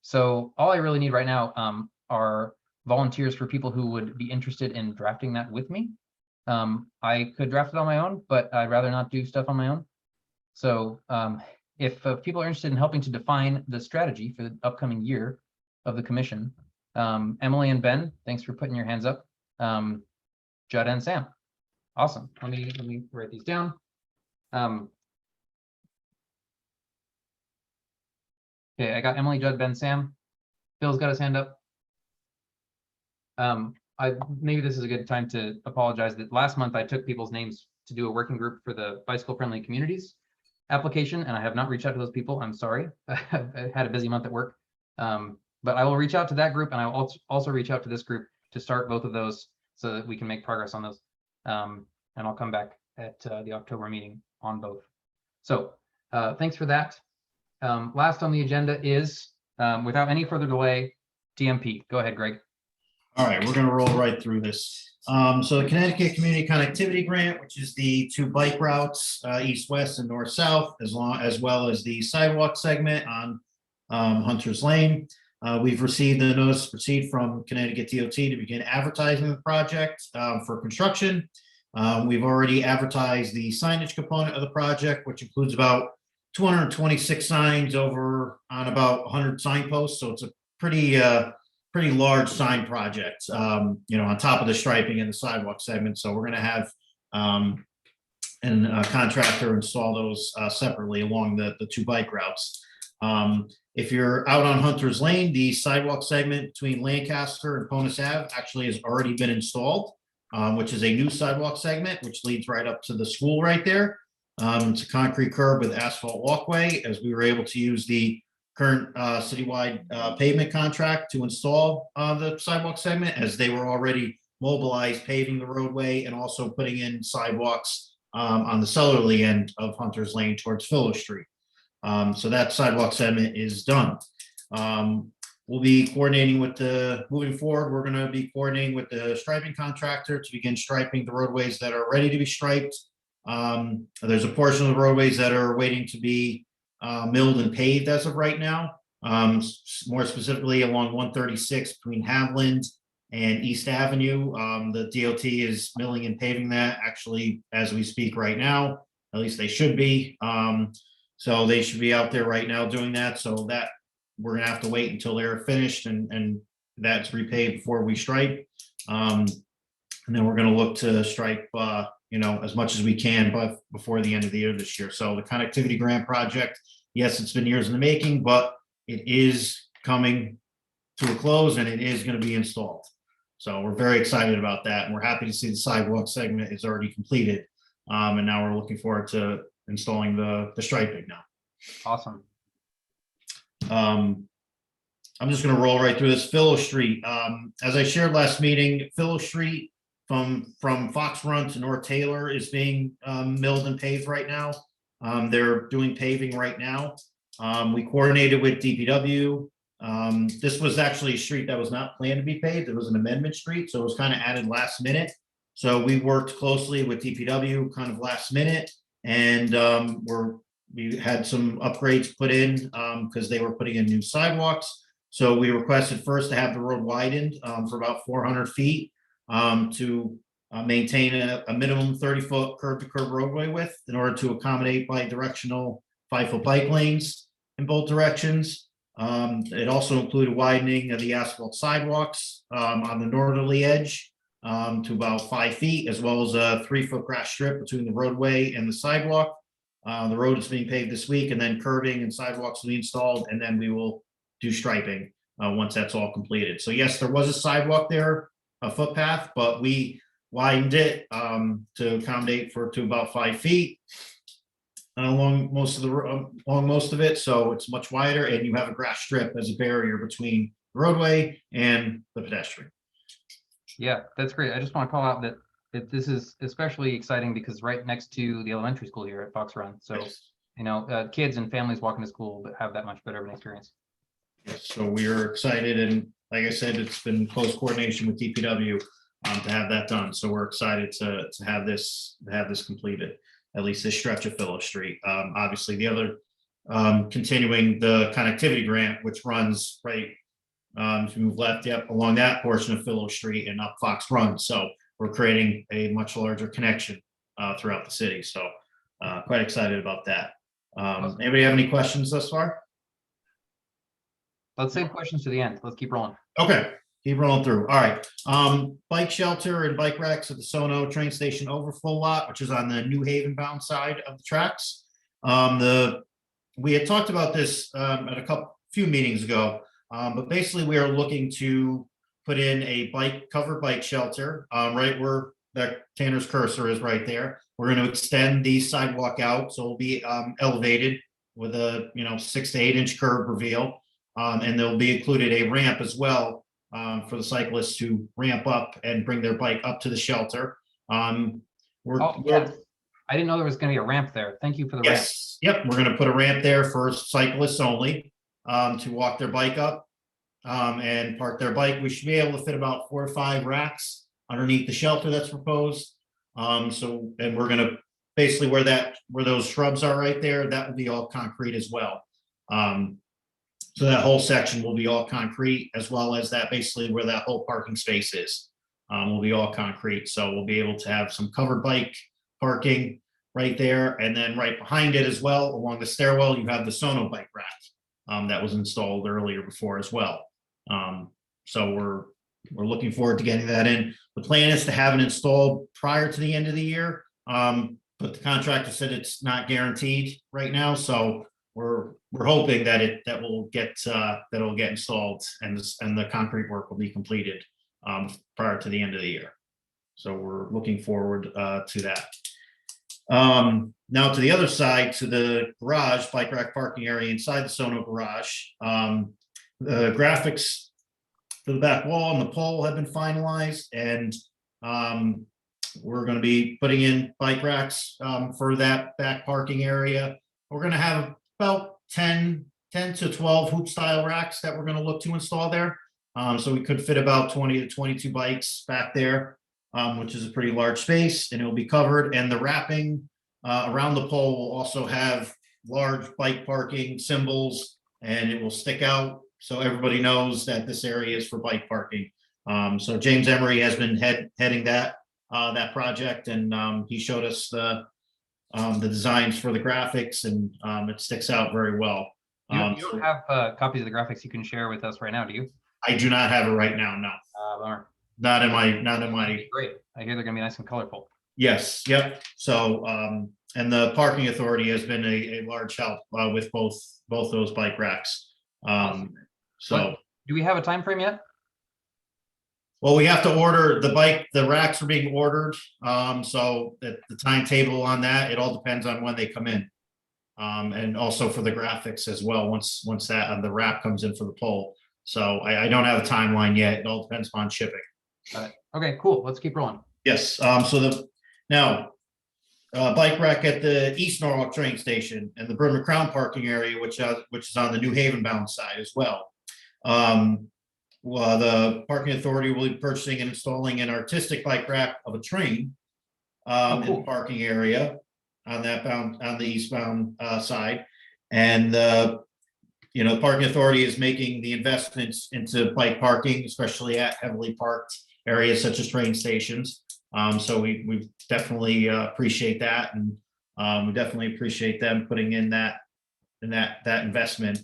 [SPEAKER 1] So all I really need right now are volunteers for people who would be interested in drafting that with me. I could draft it on my own, but I'd rather not do stuff on my own. So if people are interested in helping to define the strategy for the upcoming year of the commission, Emily and Ben, thanks for putting your hands up. Judd and Sam. Awesome. Let me write these down. Okay, I got Emily, Judd, Ben, Sam. Phil's got his hand up. Maybe this is a good time to apologize that last month I took people's names to do a working group for the bicycle friendly communities application, and I have not reached out to those people. I'm sorry. I've had a busy month at work. But I will reach out to that group, and I will also reach out to this group to start both of those so that we can make progress on those. And I'll come back at the October meeting on both. So thanks for that. Last on the agenda is, without any further delay, TMP. Go ahead, Greg.
[SPEAKER 3] All right, we're gonna roll right through this. So the Connecticut Community Connectivity Grant, which is the 2 bike routes, east-west and north-south, as well as the sidewalk segment on Hunter's Lane. We've received a notice to proceed from Connecticut DOT to begin advertising the project for construction. We've already advertised the signage component of the project, which includes about 226 signs over on about 100 signposts. So it's a pretty large sign project, on top of the striping and the sidewalk segment. So we're going to have a contractor install those separately along the 2 bike routes. If you're out on Hunter's Lane, the sidewalk segment between Lancaster and Ponus Ave actually has already been installed, which is a new sidewalk segment, which leads right up to the school right there. It's a concrete curb with asphalt walkway, as we were able to use the current citywide pavement contract to install the sidewalk segment, as they were already mobilized paving the roadway and also putting in sidewalks on the southerly end of Hunter's Lane towards Willow Street. So that sidewalk segment is done. We'll be coordinating with moving forward, we're going to be coordinating with the striping contractor to begin striping the roadways that are ready to be striped. There's a portion of the roadways that are waiting to be milled and paved as of right now. More specifically along 136 between Haviland and East Avenue. The DOT is milling and paving that actually as we speak right now. At least they should be. So they should be out there right now doing that. So that we're gonna have to wait until they're finished and that's repaved before we stripe. And then we're gonna look to stripe as much as we can, but before the end of the year this year. So the connectivity grant project, yes, it's been years in the making, but it is coming to a close and it is going to be installed. So we're very excited about that. And we're happy to see the sidewalk segment is already completed. And now we're looking forward to installing the striping now.
[SPEAKER 1] Awesome.
[SPEAKER 3] I'm just going to roll right through this. Willow Street. As I shared last meeting, Willow Street from Fox Run to North Taylor is being milled and paved right now. They're doing paving right now. We coordinated with DPW. This was actually a street that was not planned to be paved. It was an amendment street, so it was kind of added last minute. So we worked closely with DPW kind of last minute, and we had some upgrades put in because they were putting in new sidewalks. So we requested first to have the road widened for about 400 feet. To maintain a minimum 30-foot curb-to-curb roadway width in order to accommodate bi-directional 5-foot bike lanes in both directions. It also included widening of the asphalt sidewalks on the northerly edge to about 5 feet, as well as a 3-foot grass strip between the roadway and the sidewalk. The road is being paved this week, and then curbing and sidewalks will be installed, and then we will do striping once that's all completed. So yes, there was a sidewalk there, a footpath, but we widened it to accommodate to about 5 feet along most of it. So it's much wider, and you have a grass strip as a barrier between the roadway and the pedestrian.
[SPEAKER 1] Yeah, that's great. I just want to call out that this is especially exciting because right next to the elementary school here at Fox Run. So, kids and families walking to school that have that much better of an experience.
[SPEAKER 3] Yes, so we are excited, and like I said, it's been close coordination with DPW to have that done. So we're excited to have this completed, at least this stretch of Willow Street. Obviously, the other continuing the connectivity grant, which runs right if you move left, along that portion of Willow Street and up Fox Run. So we're creating a much larger connection throughout the city. So quite excited about that. Anybody have any questions thus far?
[SPEAKER 1] Let's save questions to the end. Let's keep rolling.
[SPEAKER 3] Okay, keep rolling through. All right. Bike shelter and bike racks at the Sono train station overflow lot, which is on the New Haven bound side of the tracks. We had talked about this at a few meetings ago, but basically we are looking to put in a covered bike shelter right where that Tanner's cursor is right there. We're going to extend the sidewalk out, so it'll be elevated with a 6 to 8 inch curb reveal, and there'll be included a ramp as well for the cyclists to ramp up and bring their bike up to the shelter.
[SPEAKER 1] Yes. I didn't know there was going to be a ramp there. Thank you for the ramp.
[SPEAKER 3] Yes, yep, we're going to put a ramp there for cyclists only to walk their bike up and park their bike. We should be able to fit about 4 or 5 racks underneath the shelter that's proposed. And we're going to basically where those shrubs are right there, that will be all concrete as well. So that whole section will be all concrete, as well as that basically where that whole parking space is will be all concrete. So we'll be able to have some covered bike parking right there, and then right behind it as well, along the stairwell, you have the Sono bike rack that was installed earlier before as well. So we're looking forward to getting that in. The plan is to have it installed prior to the end of the year, but the contractor said it's not guaranteed right now. So we're hoping that will get installed and the concrete work will be completed prior to the end of the year. So we're looking forward to that. Now to the other side, to the garage, bike rack parking area inside the Sono garage. The graphics for the back wall and the pole have been finalized, and we're going to be putting in bike racks for that back parking area. We're going to have about 10 to 12 hoop style racks that we're going to look to install there. So we could fit about 20 to 22 bikes back there, which is a pretty large space, and it will be covered. And the wrapping around the pole will also have large bike parking symbols, and it will stick out so everybody knows that this area is for bike parking. So James Emery has been heading that project, and he showed us the designs for the graphics, and it sticks out very well.
[SPEAKER 1] You don't have copies of the graphics you can share with us right now, do you?
[SPEAKER 3] I do not have it right now, no.
[SPEAKER 1] Bummer.
[SPEAKER 3] Not in my.
[SPEAKER 1] Great. I hear they're gonna be nice and colorful.
[SPEAKER 3] Yes, yep. So, and the parking authority has been a large help with both those bike racks. So.
[SPEAKER 1] Do we have a time frame yet?
[SPEAKER 3] Well, we have to order the racks are being ordered. So the timetable on that, it all depends on when they come in. And also for the graphics as well, once that the wrap comes in for the pole. So I don't have a timeline yet. It all depends on shipping.
[SPEAKER 1] Okay, cool. Let's keep rolling.
[SPEAKER 3] Yes. Bike rack at the East Norwalk train station and the Brim and Crown parking area, which is on the New Haven bound side as well. The parking authority will be purchasing and installing an artistic bike rack of a train in the parking area on the eastbound side. And the parking authority is making the investments into bike parking, especially at heavily parked areas such as train stations. So we definitely appreciate that, and we definitely appreciate them putting in that investment.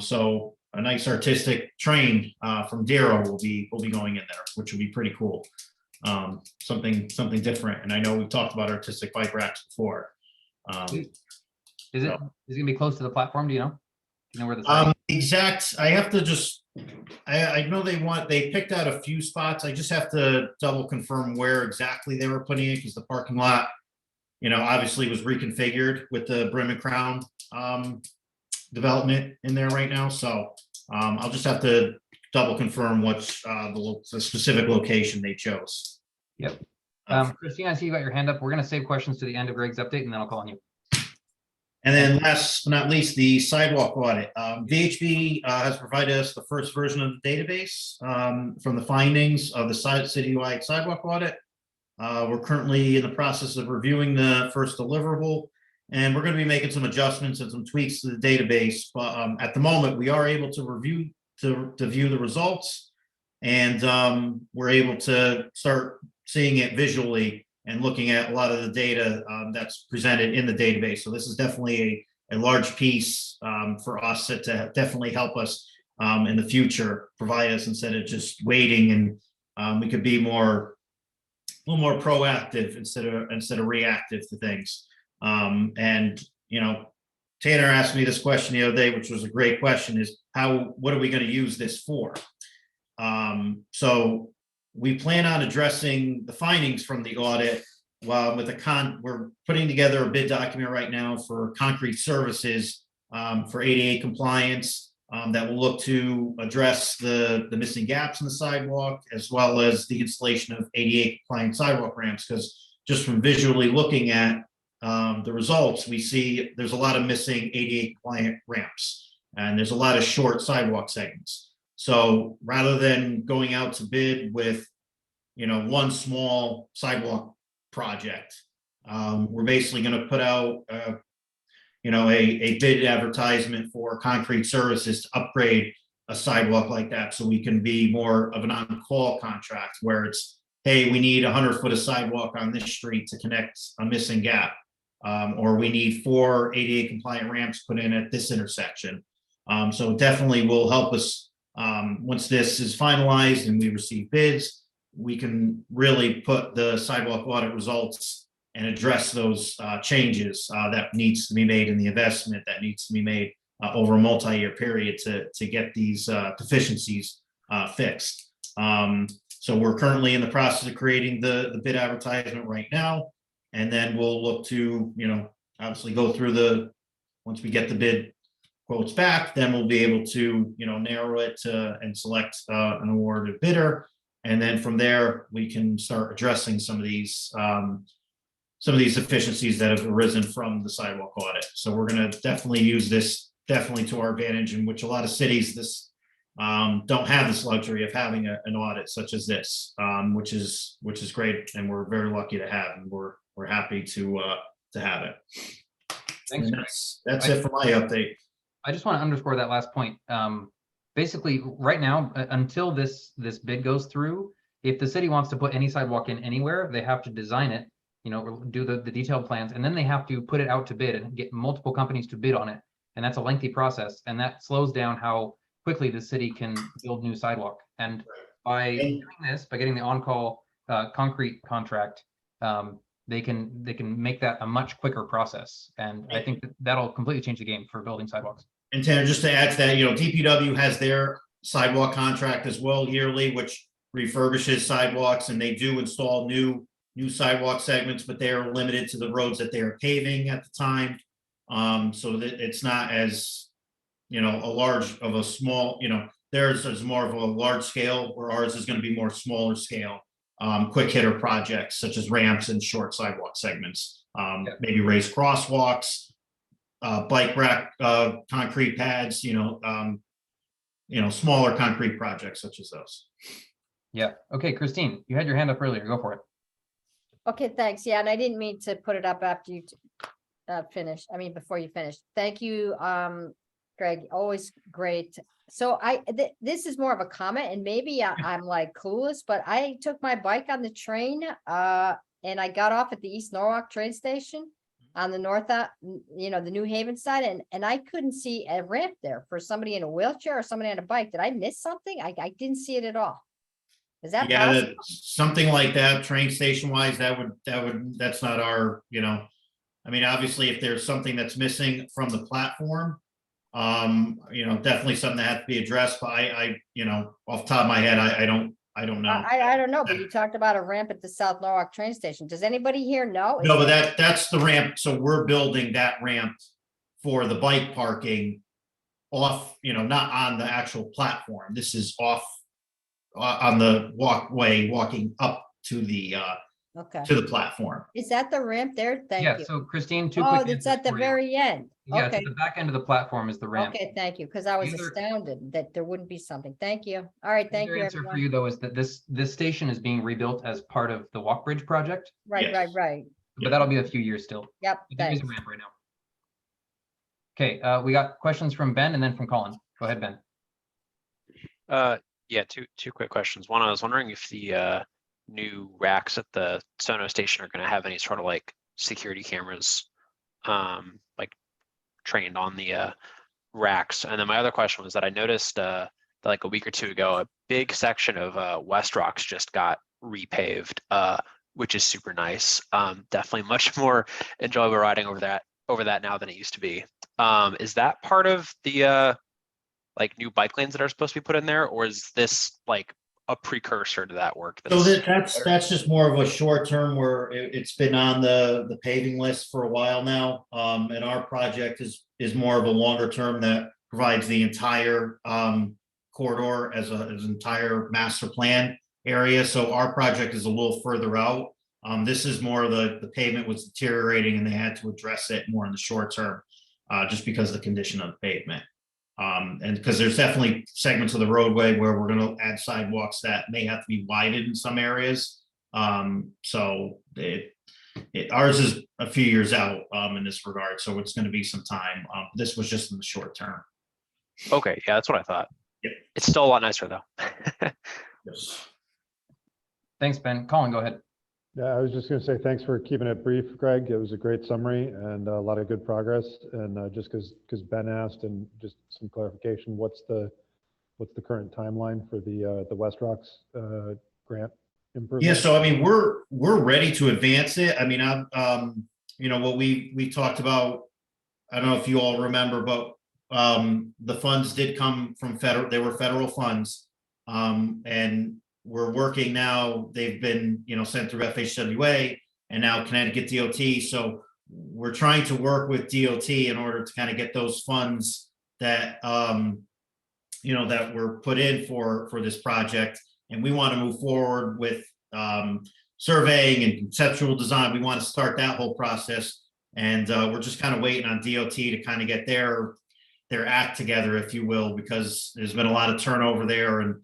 [SPEAKER 3] So a nice artistic train from Darrow will be going in there, which will be pretty cool. Something different. And I know we've talked about artistic bike racks before.
[SPEAKER 1] Is it gonna be close to the platform? Do you know? Do you know where the
[SPEAKER 3] exact? I have to just. I know they picked out a few spots. I just have to double confirm where exactly they were putting it, because the parking lot, obviously was reconfigured with the Brim and Crown development in there right now. So I'll just have to double confirm what's the specific location they chose.
[SPEAKER 1] Yep. Christina, I see you got your hand up. We're going to save questions to the end of Greg's update, and then I'll call on you.
[SPEAKER 3] And then last but not least, the sidewalk audit. VHB has provided us the first version of the database from the findings of the citywide sidewalk audit. We're currently in the process of reviewing the first deliverable, and we're going to be making some adjustments and some tweaks to the database. But at the moment, we are able to view the results, and we're able to start seeing it visually and looking at a lot of the data that's presented in the database. So this is definitely a large piece for us to definitely help us in the future, provide us instead of just waiting, and we could be a little more proactive instead of reactive to things. And Tanner asked me this question the other day, which was a great question, is what are we going to use this for? So we plan on addressing the findings from the audit we're putting together a bid document right now for concrete services for ADA compliance that will look to address the missing gaps in the sidewalk, as well as the installation of ADA compliant sidewalk ramps. Because just from visually looking at the results, we see there's a lot of missing ADA compliant ramps, and there's a lot of short sidewalk segments. So rather than going out to bid with, one small sidewalk project, we're basically going to put out, a bid advertisement for concrete services to upgrade a sidewalk like that, so we can be more of an on-call contract where it's, hey, we need 100 foot of sidewalk on this street to connect a missing gap. Or we need 4 ADA compliant ramps put in at this intersection. So it definitely will help us once this is finalized and we receive bids, we can really put the sidewalk audit results and address those changes that needs to be made in the investment that needs to be made over a multi-year period to get these deficiencies fixed. So we're currently in the process of creating the bid advertisement right now. And then we'll look to, obviously go through once we get the bid quotes back, then we'll be able to, narrow it and select an awarded bidder. And then from there, we can start addressing some of these efficiencies that have arisen from the sidewalk audit. So we're going to definitely use this to our advantage, in which a lot of cities don't have this luxury of having an audit such as this, which is great, and we're very lucky to have, and we're happy to have it.
[SPEAKER 1] Thanks.
[SPEAKER 3] That's it for my update.
[SPEAKER 1] I just want to underscore that last point. Basically, right now, until this bid goes through, if the city wants to put any sidewalk in anywhere, they have to design it, do the detailed plans, and then they have to put it out to bid and get multiple companies to bid on it. And that's a lengthy process, and that slows down how quickly the city can build new sidewalk. And by doing this, by getting the on-call concrete contract, they can make that a much quicker process. And I think that'll completely change the game for building sidewalks.
[SPEAKER 3] And Tanner, just to add to that, DPW has their sidewalk contract as well yearly, which refurbishes sidewalks, and they do install new sidewalk segments, but they are limited to the roads that they are paving at the time. So that it's not as, theirs is more of a large scale, where ours is going to be more smaller scale, quick hitter projects such as ramps and short sidewalk segments, maybe raised crosswalks, bike rack, concrete pads, smaller concrete projects such as those.
[SPEAKER 1] Yeah. Okay, Christine, you had your hand up earlier. Go for it.
[SPEAKER 12] Okay, thanks. Yeah, and I didn't mean to put it up after you before you finish. Thank you, Greg. Always great. So this is more of a comment, and maybe I'm like clueless, but I took my bike on the train and I got off at the East Norwalk train station on the north, the New Haven side, and I couldn't see a ramp there for somebody in a wheelchair or somebody on a bike. Did I miss something? I didn't see it at all. Is that possible?
[SPEAKER 3] Something like that, train station wise, that's not our, obviously if there's something that's missing from the platform, definitely something that has to be addressed, but I off the top of my head, I don't know.
[SPEAKER 12] I don't know, but you talked about a ramp at the South Norwalk train station. Does anybody here know?
[SPEAKER 3] No, but that's the ramp. So we're building that ramp for the bike parking off, not on the actual platform. This is off on the walkway, walking up to the platform.
[SPEAKER 12] Is that the ramp there? Thank you.
[SPEAKER 1] Yeah, so Christine, two
[SPEAKER 12] Oh,
[SPEAKER 1] quick
[SPEAKER 12] it's at the
[SPEAKER 1] answers for you.
[SPEAKER 12] very end.
[SPEAKER 1] Yeah,
[SPEAKER 12] Okay.
[SPEAKER 1] to the back end of the platform is the ramp.
[SPEAKER 12] Okay, thank you, because I was
[SPEAKER 1] The other-
[SPEAKER 12] astounded that there wouldn't be something. Thank you. All right, thank
[SPEAKER 1] The
[SPEAKER 12] you,
[SPEAKER 1] other answer for
[SPEAKER 12] everyone.
[SPEAKER 1] you though is that this station is being rebuilt as part of the Walk Bridge project,
[SPEAKER 12] Right, right.
[SPEAKER 1] but that'll be a few years still.
[SPEAKER 12] Yep,
[SPEAKER 1] But there is a
[SPEAKER 12] thanks.
[SPEAKER 1] ramp right now. Okay, we got questions from Ben and then from Colin. Go ahead, Ben.
[SPEAKER 5] Yeah, two quick questions. One, I was wondering if the new racks at the Sono station are going to have any sort of like security cameras, like trained on the racks. And then my other question was that I noticed that like a week or two ago, a big section of West Rocks just got repaved, which is super nice. Definitely much more enjoyable riding over that now than it used to be. Is that part of the like new bike lanes that are supposed to be put in there, or is this like a precursor to that work?
[SPEAKER 3] So that's just more of a short term where it's been on the paving list for a while now. And our project is more of a longer term that provides the entire corridor as an entire master plan area. So our project is a little further out. This is more of the pavement was deteriorating and they had to address it more in the short term, just because of the condition of the pavement. And because there's definitely segments of the roadway where we're going to add sidewalks that may have to be widened in some areas. So ours is a few years out in this regard, so it's going to be some time. This was just in the short term.
[SPEAKER 5] Okay, yeah, that's what I thought.
[SPEAKER 3] Yep.
[SPEAKER 5] It's still a lot nicer though.
[SPEAKER 3] Yes.
[SPEAKER 1] Thanks, Ben. Colin, go ahead.
[SPEAKER 11] Yeah, I was just going to say thanks for keeping it brief, Greg. It was a great summary and a lot of good progress. And just because Ben asked, and just some clarification, what's the current timeline for the West Rocks grant improvement?
[SPEAKER 3] Yeah, so I mean, we're ready to advance it. I mean, you know, what we talked about, I don't know if you all remember, but the funds did come from federal, they were federal funds. And we're working now, they've been, you know, sent through FHWA and now Connecticut DOT. So we're trying to work with DOT in order to kind of get those funds that, you know, that were put in for this project. And we want to move forward with surveying and conceptual design. We want to start that whole process. And we're just kind of waiting on DOT to kind of get their act together, if you will, because there's been a lot of turnover there. And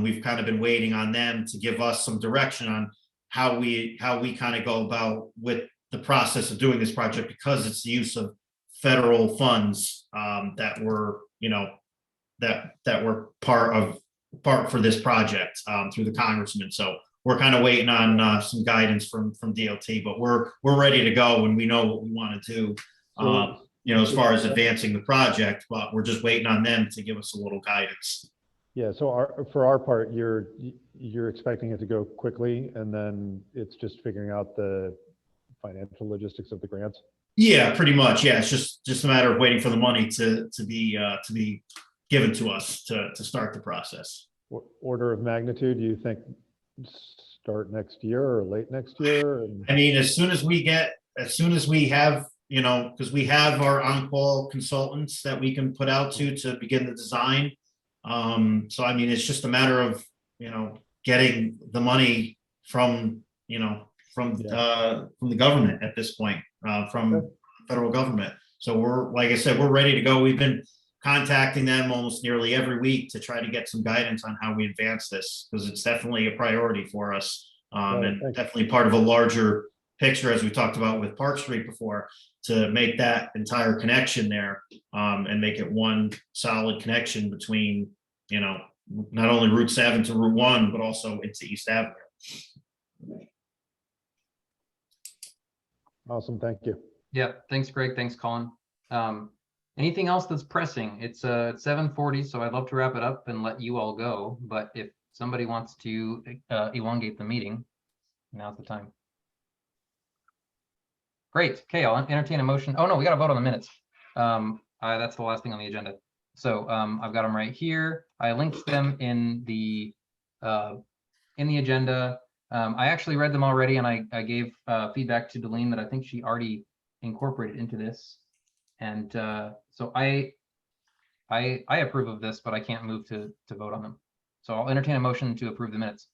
[SPEAKER 3] we've kind of been waiting on them to give us some direction on how we kind of go about with the process of doing this project, because it's the use of federal funds that were, you know, that were part for this project through the congressman. So we're kind of waiting on some guidance from DOT, but we're ready to go and we know what we want to do, you know, as far as advancing the project, but we're just waiting on them to give us a little guidance.
[SPEAKER 11] Yeah, so for our part, you're expecting it to go quickly, and then it's just figuring out the financial logistics of the grants?
[SPEAKER 3] Yeah, pretty much. Yeah, it's just a matter of waiting for the money to be given to us to start the process.
[SPEAKER 11] Order of magnitude, do you think start next year or late next year?
[SPEAKER 3] I mean, as soon as we have, you know, because we have our on-call consultants that we can put out to begin the design. So I mean, it's just a matter of, you know, getting the money from, you know, from the government at this point, from federal government. So we're, like I said, we're ready to go. We've been contacting them almost nearly every week to try to get some guidance on how we advance this, because it's definitely a priority for us, and definitely part of a larger picture, as we talked about with Park Street before, to make that entire connection there, and make it one solid connection between, you know, not only Route 7 to Route 1, but also into East Avenue.
[SPEAKER 11] Awesome, thank you.
[SPEAKER 1] Yeah, thanks, Greg. Thanks, Colin. Anything else that's pressing? It's 7:40, so I'd love to wrap it up and let you all go. But if somebody wants to elongate the meeting, now's the time. Great. Okay, I'll entertain a motion. Oh no, we got to vote on the minutes. That's the last thing on the agenda. So I've got them right here. I linked them in the agenda. I actually read them already, and I gave feedback to Delene that I think she already incorporated into this. And so I approve of this, but I can't move to vote on them. So I'll entertain a motion to approve the minutes.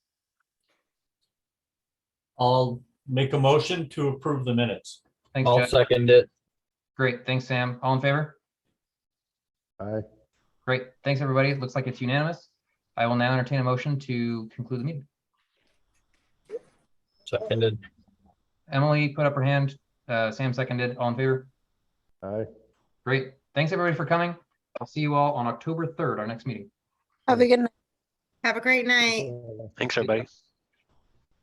[SPEAKER 8] I'll make a motion to approve the minutes.
[SPEAKER 1] Thanks,
[SPEAKER 17] I'll
[SPEAKER 1] Jeff.
[SPEAKER 17] second it.
[SPEAKER 1] Great. Thanks, Sam. All in favor?
[SPEAKER 11] Aye.
[SPEAKER 1] Great. Thanks, everybody. It looks like it's unanimous. I will now entertain a motion to conclude the meeting.
[SPEAKER 17] Seconded.
[SPEAKER 1] Emily put up her hand. Sam seconded. All in favor?
[SPEAKER 11] Aye.
[SPEAKER 1] Great. Thanks, everybody, for coming. I'll see you all on October 3rd, our next meeting.
[SPEAKER 15] Have a good night.
[SPEAKER 16] Have a great night.
[SPEAKER 5] Thanks, everybody.